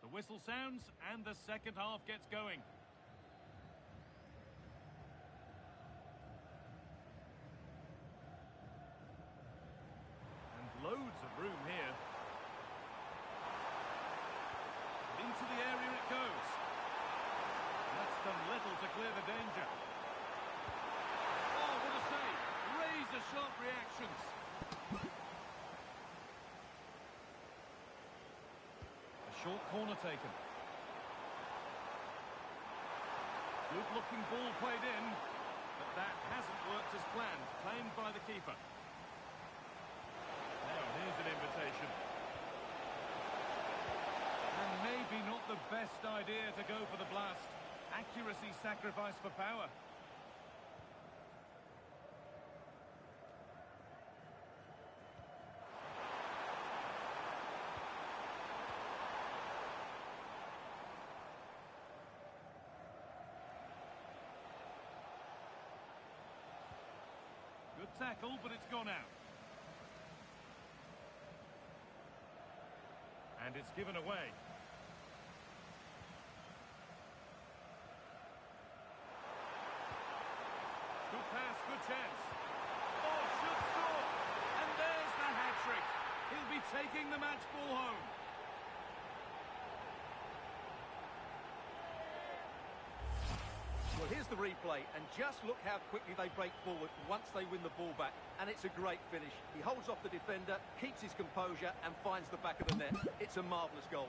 The whistle sounds and the second half gets going. And loads of room here. Into the area it goes. That's done little to clear the danger. Oh, what a save! Razor-sharp reactions. Short corner taken. Good-looking ball played in, but that hasn't worked as planned. Claimed by the keeper. Now here's an invitation. And maybe not the best idea to go for the blast. Accuracy sacrificed for power. Good tackle, but it's gone out. And it's given away. Good pass, good chance. Oh, should score! And there's the hat-trick. He'll be taking the match ball home. Well, here's the replay, and just look how quickly they break forward once they win the ball back. And it's a great finish. He holds off the defender, keeps his composure, and finds the back of the net. It's a marvellous goal.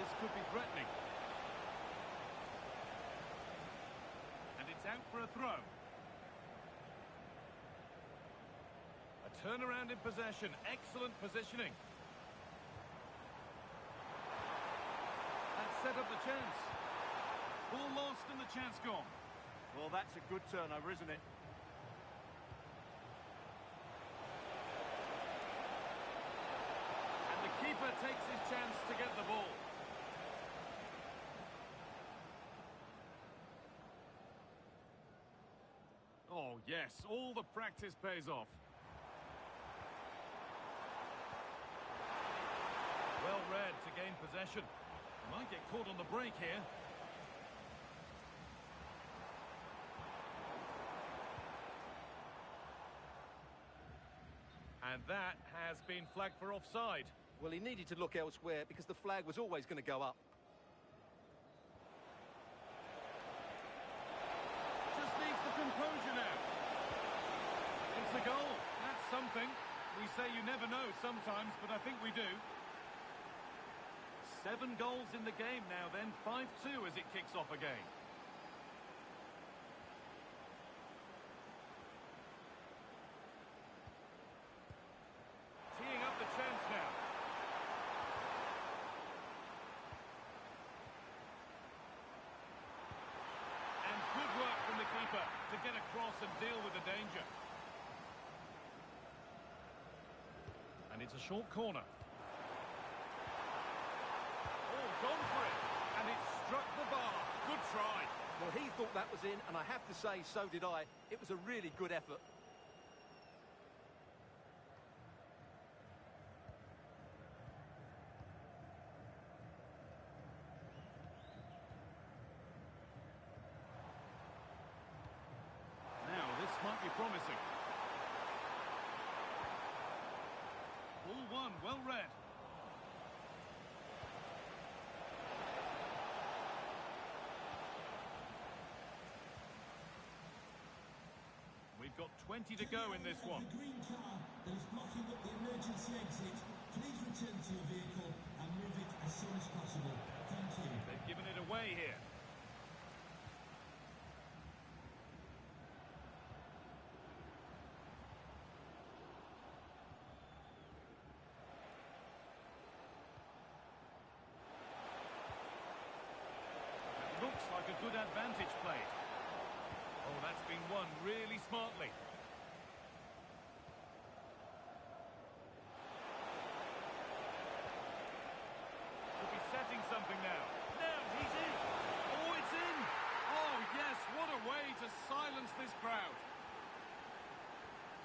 This could be threatening. And it's out for a throw. A Turnaround in possession. Excellent positioning. That set up the chance. Ball lost and the chance gone. Well, that's a good turnover, isn't it? And the keeper takes his chance to get the ball. Oh, yes, all the practice pays off. Well read to gain possession. Might get caught on the break here. And that has been flagged for offside. Well, he needed to look elsewhere because the flag was always going to go up. Just needs the composure now. It's a goal. That's something. We say you never know sometimes, but I think we do. 7 goals in the game now then, 5-2 as it kicks off again. Teeing up the chance now. And good work from the keeper to get across and deal with the danger. And it's a short corner. Gone for it, and it struck the bar. Good try. Well, he thought that was in, and I have to say, so did I. It was a really good effort. Now, this might be promising. Ball one, well read. We've got 20 to go in this one. The green car that is blocking up the emergency exit, please return to your vehicle and move it as soon as possible. Thank you. They've given it away here. That looks like a good advantage played. Oh, that's been won really smartly. Could be setting something now. Now he's in. Oh, it's in. Oh, yes, what a way to silence this crowd.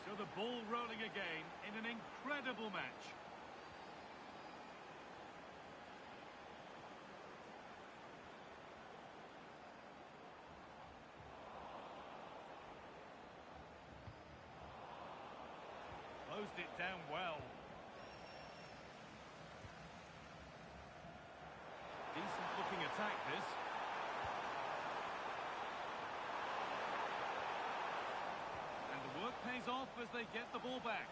So the ball rolling again in an incredible match. Closed it down well. Decent looking attack, this. And the work pays off as they get the ball back.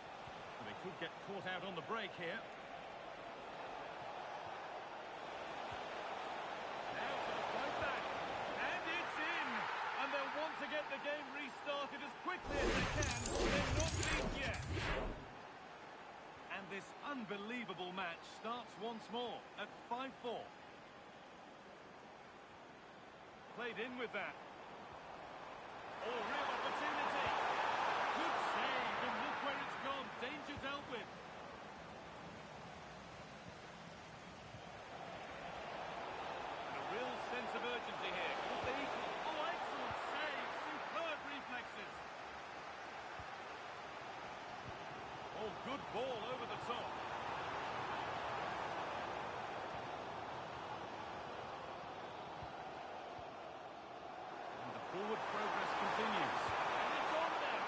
They could get caught out on the break here. Now to the fight back. And it's in! And they'll want to get the game restarted as quickly as they can. They're not beat yet. And this unbelievable match starts once more at 5-4. Played in with that. Oh, real opportunity. Good save, and look where it's gone. Danger dealt with. And a real sense of urgency here. Could they equal? Oh, excellent save. Superb reflexes. Oh, good ball over the top. And the forward progress continues. And it's on now.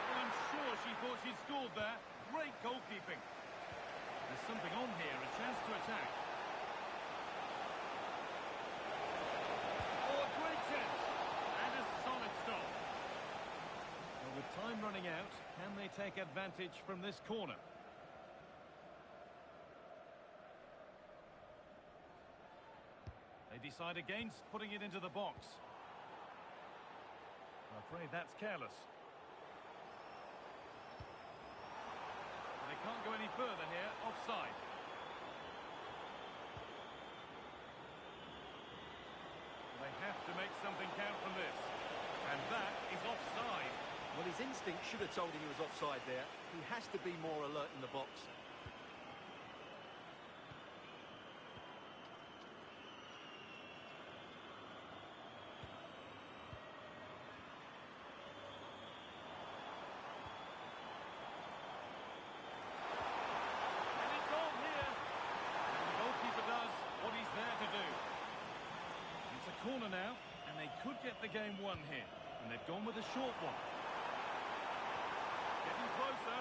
Well, I'm sure she thought she'd scored there. Great goalkeeping. There's something on here, a chance to attack. Oh, a great chance. And a solid stop. Well, with time running out, can they take advantage from this corner? They decide against putting it into the box. I'm afraid that's careless. Can't go any further here. Offside. They have to make something count from this. And that is offside. Well, his instinct should have told him he was offside there. He has to be more alert in the box. And it's on here. And the goalkeeper does what he's there to do. It's a corner now, and they could get the game won here. And they've gone with a short one. Getting closer.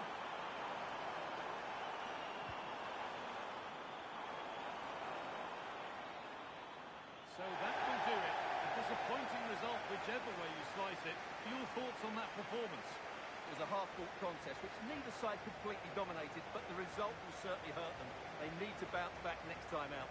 So that will do it. A disappointing result, whichever way you slice it. Your thoughts on that performance? It was a half-court contest, which neither side completely dominated, but the result will certainly hurt them. They need to bounce back next time out.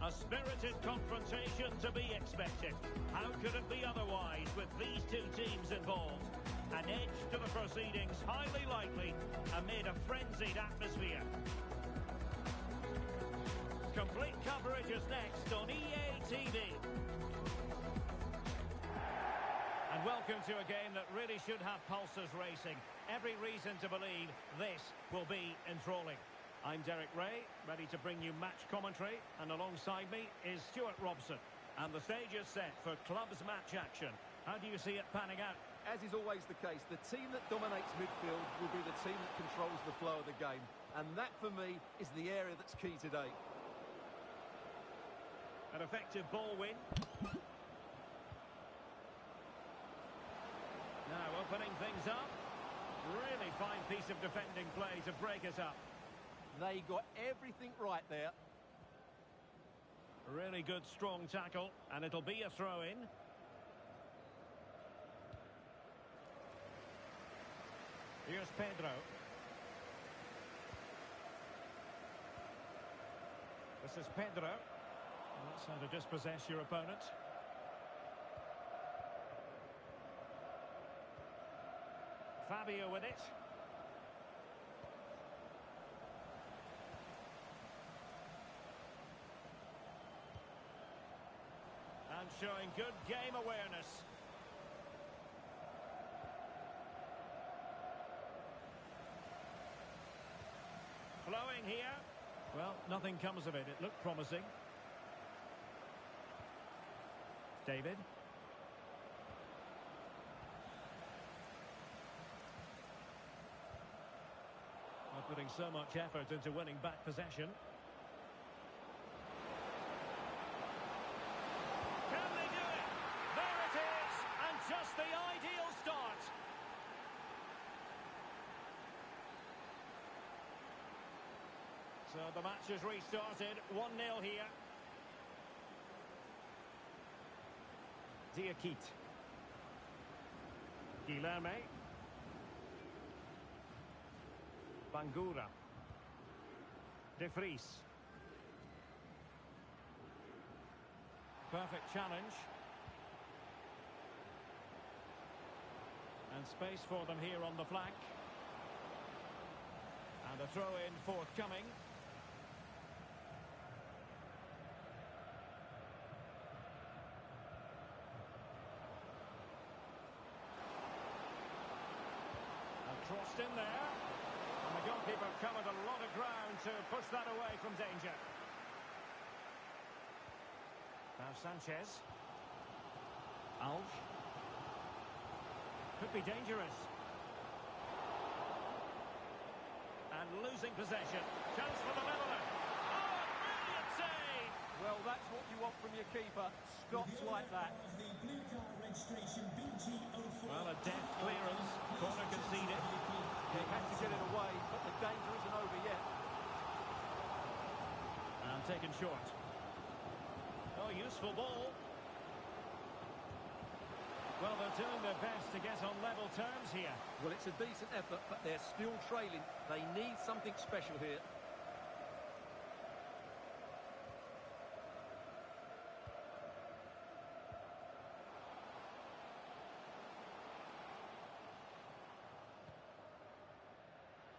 A spirited confrontation to be expected. How could it be otherwise with these two teams involved? An edge to the proceedings, highly likely, amid a frenzied atmosphere. Complete coverage is next on EA TV. And welcome to a game that really should have pulses racing. Every reason to believe this will be enthralling. I'm Derek Ray, ready to bring you match commentary, and alongside me is Stuart Robson. And the stage is set for clubs match action. How do you see it panning out? As is always the case, the team that dominates midfield will be the team that controls the flow of the game. And that, for me, is the area that's key today. An effective ball win. Now opening things up. Really fine piece of defending play to break us up. They got everything right there. Really good strong tackle, and it'll be a throw-in. Here's Pedro. This is Pedro. That's how to dispossess your opponent. Fabio with it. And showing good game awareness. Flowing here. Well, nothing comes of it. It looked promising. David. Not putting so much effort into winning back possession. Can they do it? There it is! And just the ideal start. So the match has restarted. 1-0 here. Diakite. Guilherme. Bangura. De Vries. Perfect challenge. And space for them here on the flank. And a throw-in forthcoming. And crossed in there. And the goalkeeper covered a lot of ground to push that away from danger. Now Sanchez. Alves. Could be dangerous. And losing possession. Chance for the leveller. Oh, a brilliant save! Well, that's what you want from your keeper. Stops like that. The blue car registration BG04. Well, a deft clearance. Corner conceded. He had to get it away, but the danger isn't over yet. And taken short. Oh, useful ball. Well, they're doing their best to get on level terms here. Well, it's a decent effort, but they're still trailing. They need something special here.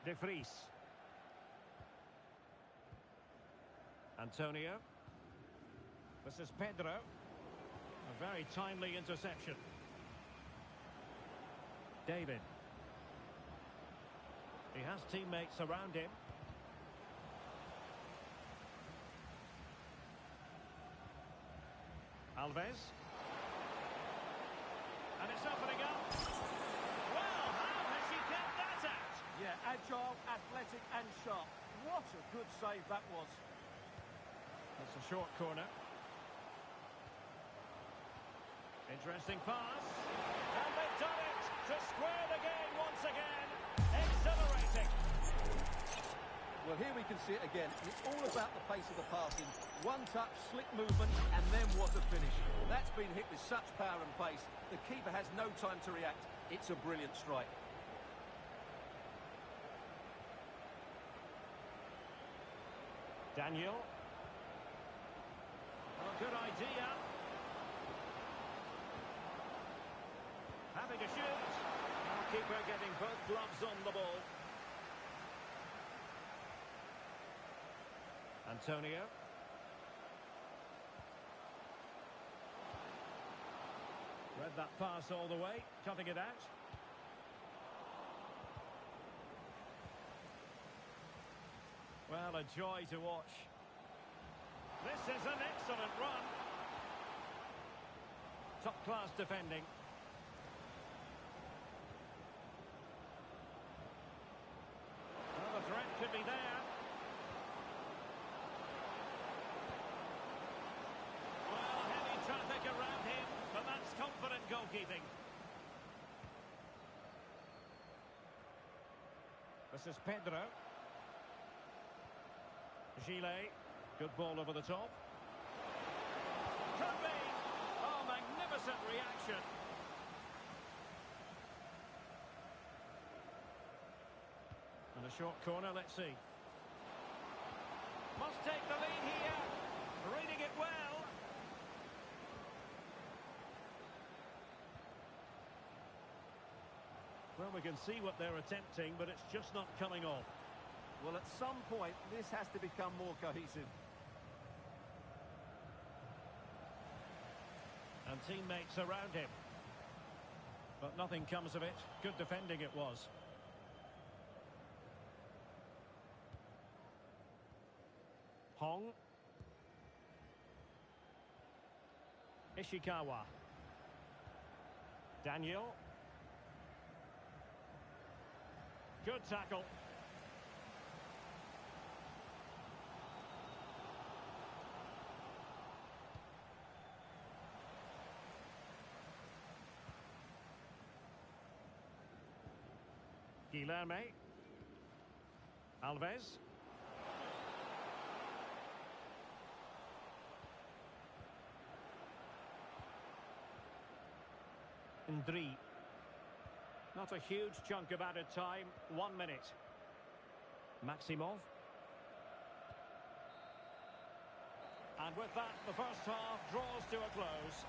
De Vries. Antonio. This is Pedro. A very timely interception. David. He has teammates around him. Alves. And it's opening up. Well, how has she kept that out? Yeah, agile, athletic and sharp. What a good save that was. It's a short corner. Interesting pass. And they've done it to square the game once again. Exhilarating. Well, here we can see it again. And it's all about the pace of the passing. One touch, slick movement, and then what a finish. That's been hit with such power and pace. The keeper has no time to react. It's a brilliant strike. Daniel. Well, good idea. Having a shoot. Keeper getting both gloves on the ball. Antonio. Read that pass all the way, cutting it out. Well, a joy to watch. This is an excellent run. Top-class defending. Well, the threat could be there. Well, heavy traffic around him, but that's confident goalkeeping. This is Pedro. Gillet. Good ball over the top. Could be. Oh, magnificent reaction. And a short corner, let's see. Must take the lead here. Reading it well. Well, we can see what they're attempting, but it's just not coming off. Well, at some point, this has to become more cohesive. And teammates around him. But nothing comes of it. Good defending it was. Hong. Ishikawa. Daniel. Good tackle. Guilherme. Alves. Ndri. Not a huge chunk of added time. 1 minute. Maximov. And with that, the first half draws to a close.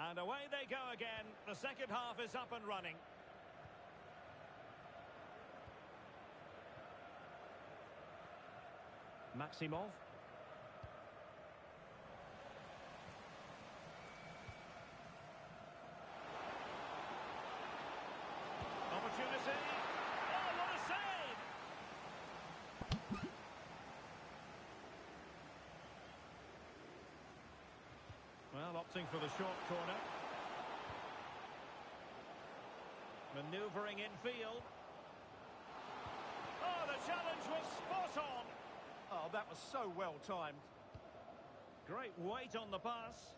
And away they go again. The second half is up and running. Maximov. Opportunity. Oh, what a save! Well, opting for the short corner. Manoeuvring infield. Oh, the challenge was spot on. Oh, that was so well timed. Great weight on the pass.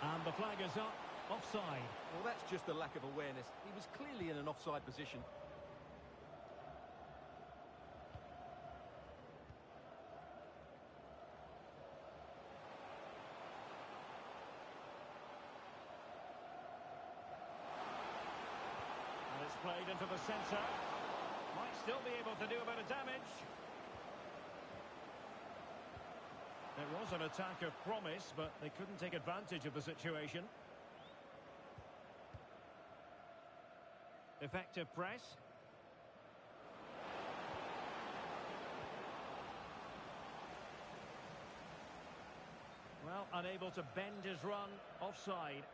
And the flag is up. Offside. Well, that's just a lack of awareness. He was clearly in an offside position. And it's played into the centre. Might still be able to do a bit of damage. It was an attack of promise, but they couldn't take advantage of the situation. Effective press. Well, unable to bend his run. Offside.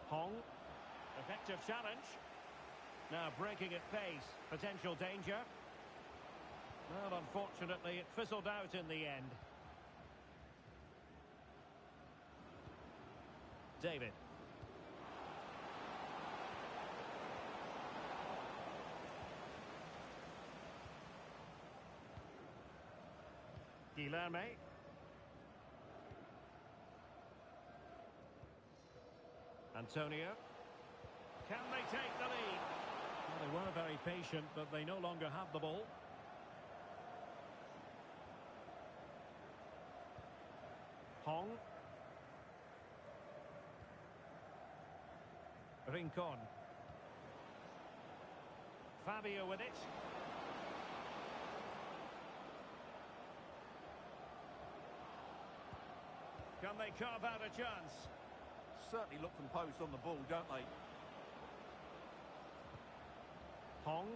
Hong. Effective challenge. Now breaking at pace. Potential danger. Well, unfortunately, it fizzled out in the end. David. Guilherme. Antonio. Can they take the lead? Well, they were very patient, but they no longer have the ball. Hong. Rincon. Fabio with it. Can they carve out a chance? Certainly look composed on the ball, don't they? Hong.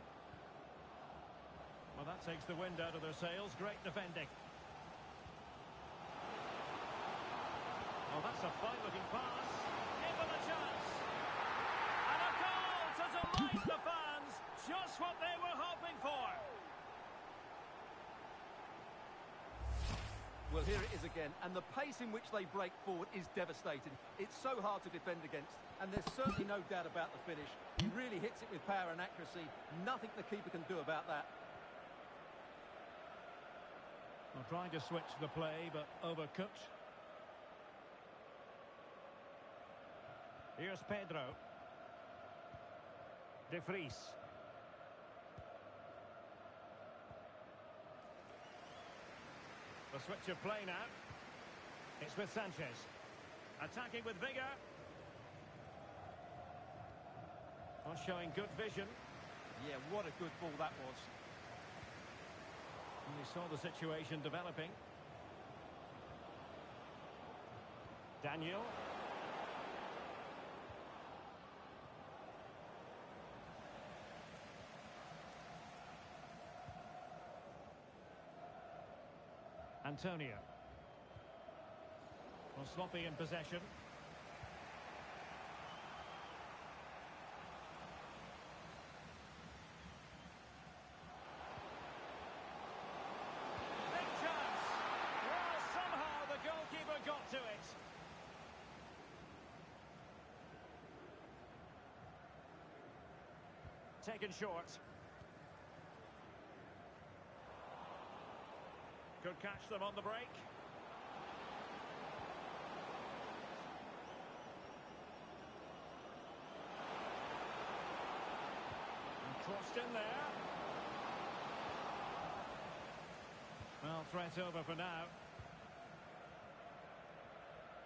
Well, that takes the wind out of their sails. Great defending. Oh, that's a fine-looking pass. Give them a chance. And a goal to delight the fans. Just what they were hoping for. Well, here it is again, and the pace in which they break forward is devastating. It's so hard to defend against, and there's certainly no doubt about the finish. He really hits it with power and accuracy. Nothing the keeper can do about that. Well, trying to switch the play, but overcooked. Here's Pedro. De Vries. The switch of play now. It's with Sanchez. Attacking with vigour. Well, showing good vision. Yeah, what a good ball that was. And we saw the situation developing. Daniel. Antonio. Well, sloppy in possession. taken short. Could catch them on the break. And crossed in there. Well, threat over for now.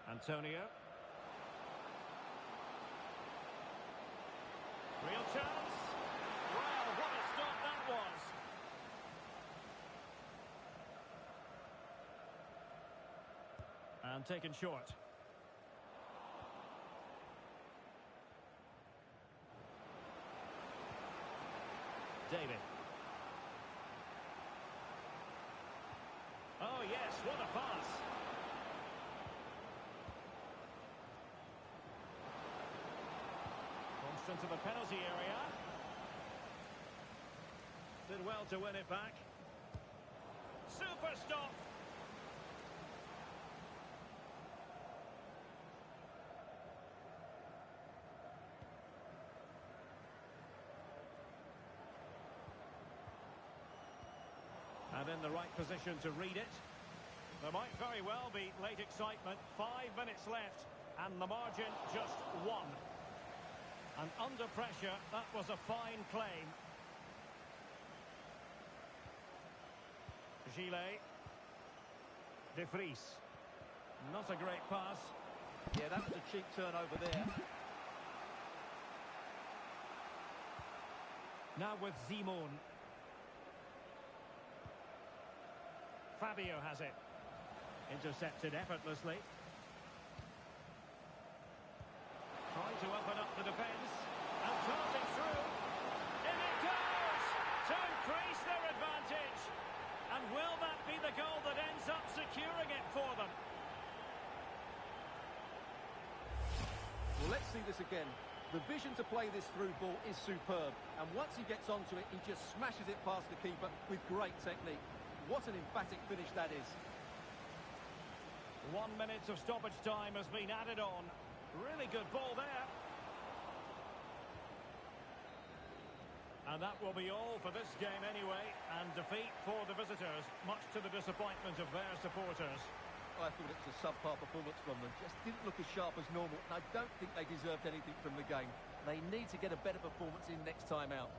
Antonio. Real chance. Well, what a stop that was. And taken short. David. Oh yes, what a pass. Crossed into the penalty area. Did well to win it back. Super stop. And in the right position to read it. There might very well be late excitement. 5 minutes left. And the margin just 1. And under pressure, that was a fine claim. Gillet. De Vries. Not a great pass. Yeah, that was a cheap turn over there. Now with Zimon. Fabio has it. Intercepted effortlessly. Trying to open up the defence. And darting through. In it goes! To increase their advantage. And will that be the goal that ends up securing it for them? Well, let's see this again. The vision to play this through ball is superb. And once he gets onto it, he just smashes it past the keeper with great technique. What an emphatic finish that is. 1 minute of stoppage time has been added on. Really good ball there. And that will be all for this game anyway. And defeat for the visitors, much to the disappointment of their supporters. I thought it was a subpar performance from them. Just didn't look as sharp as normal. And I don't think they deserved anything from the game. They need to get a better performance in next time out.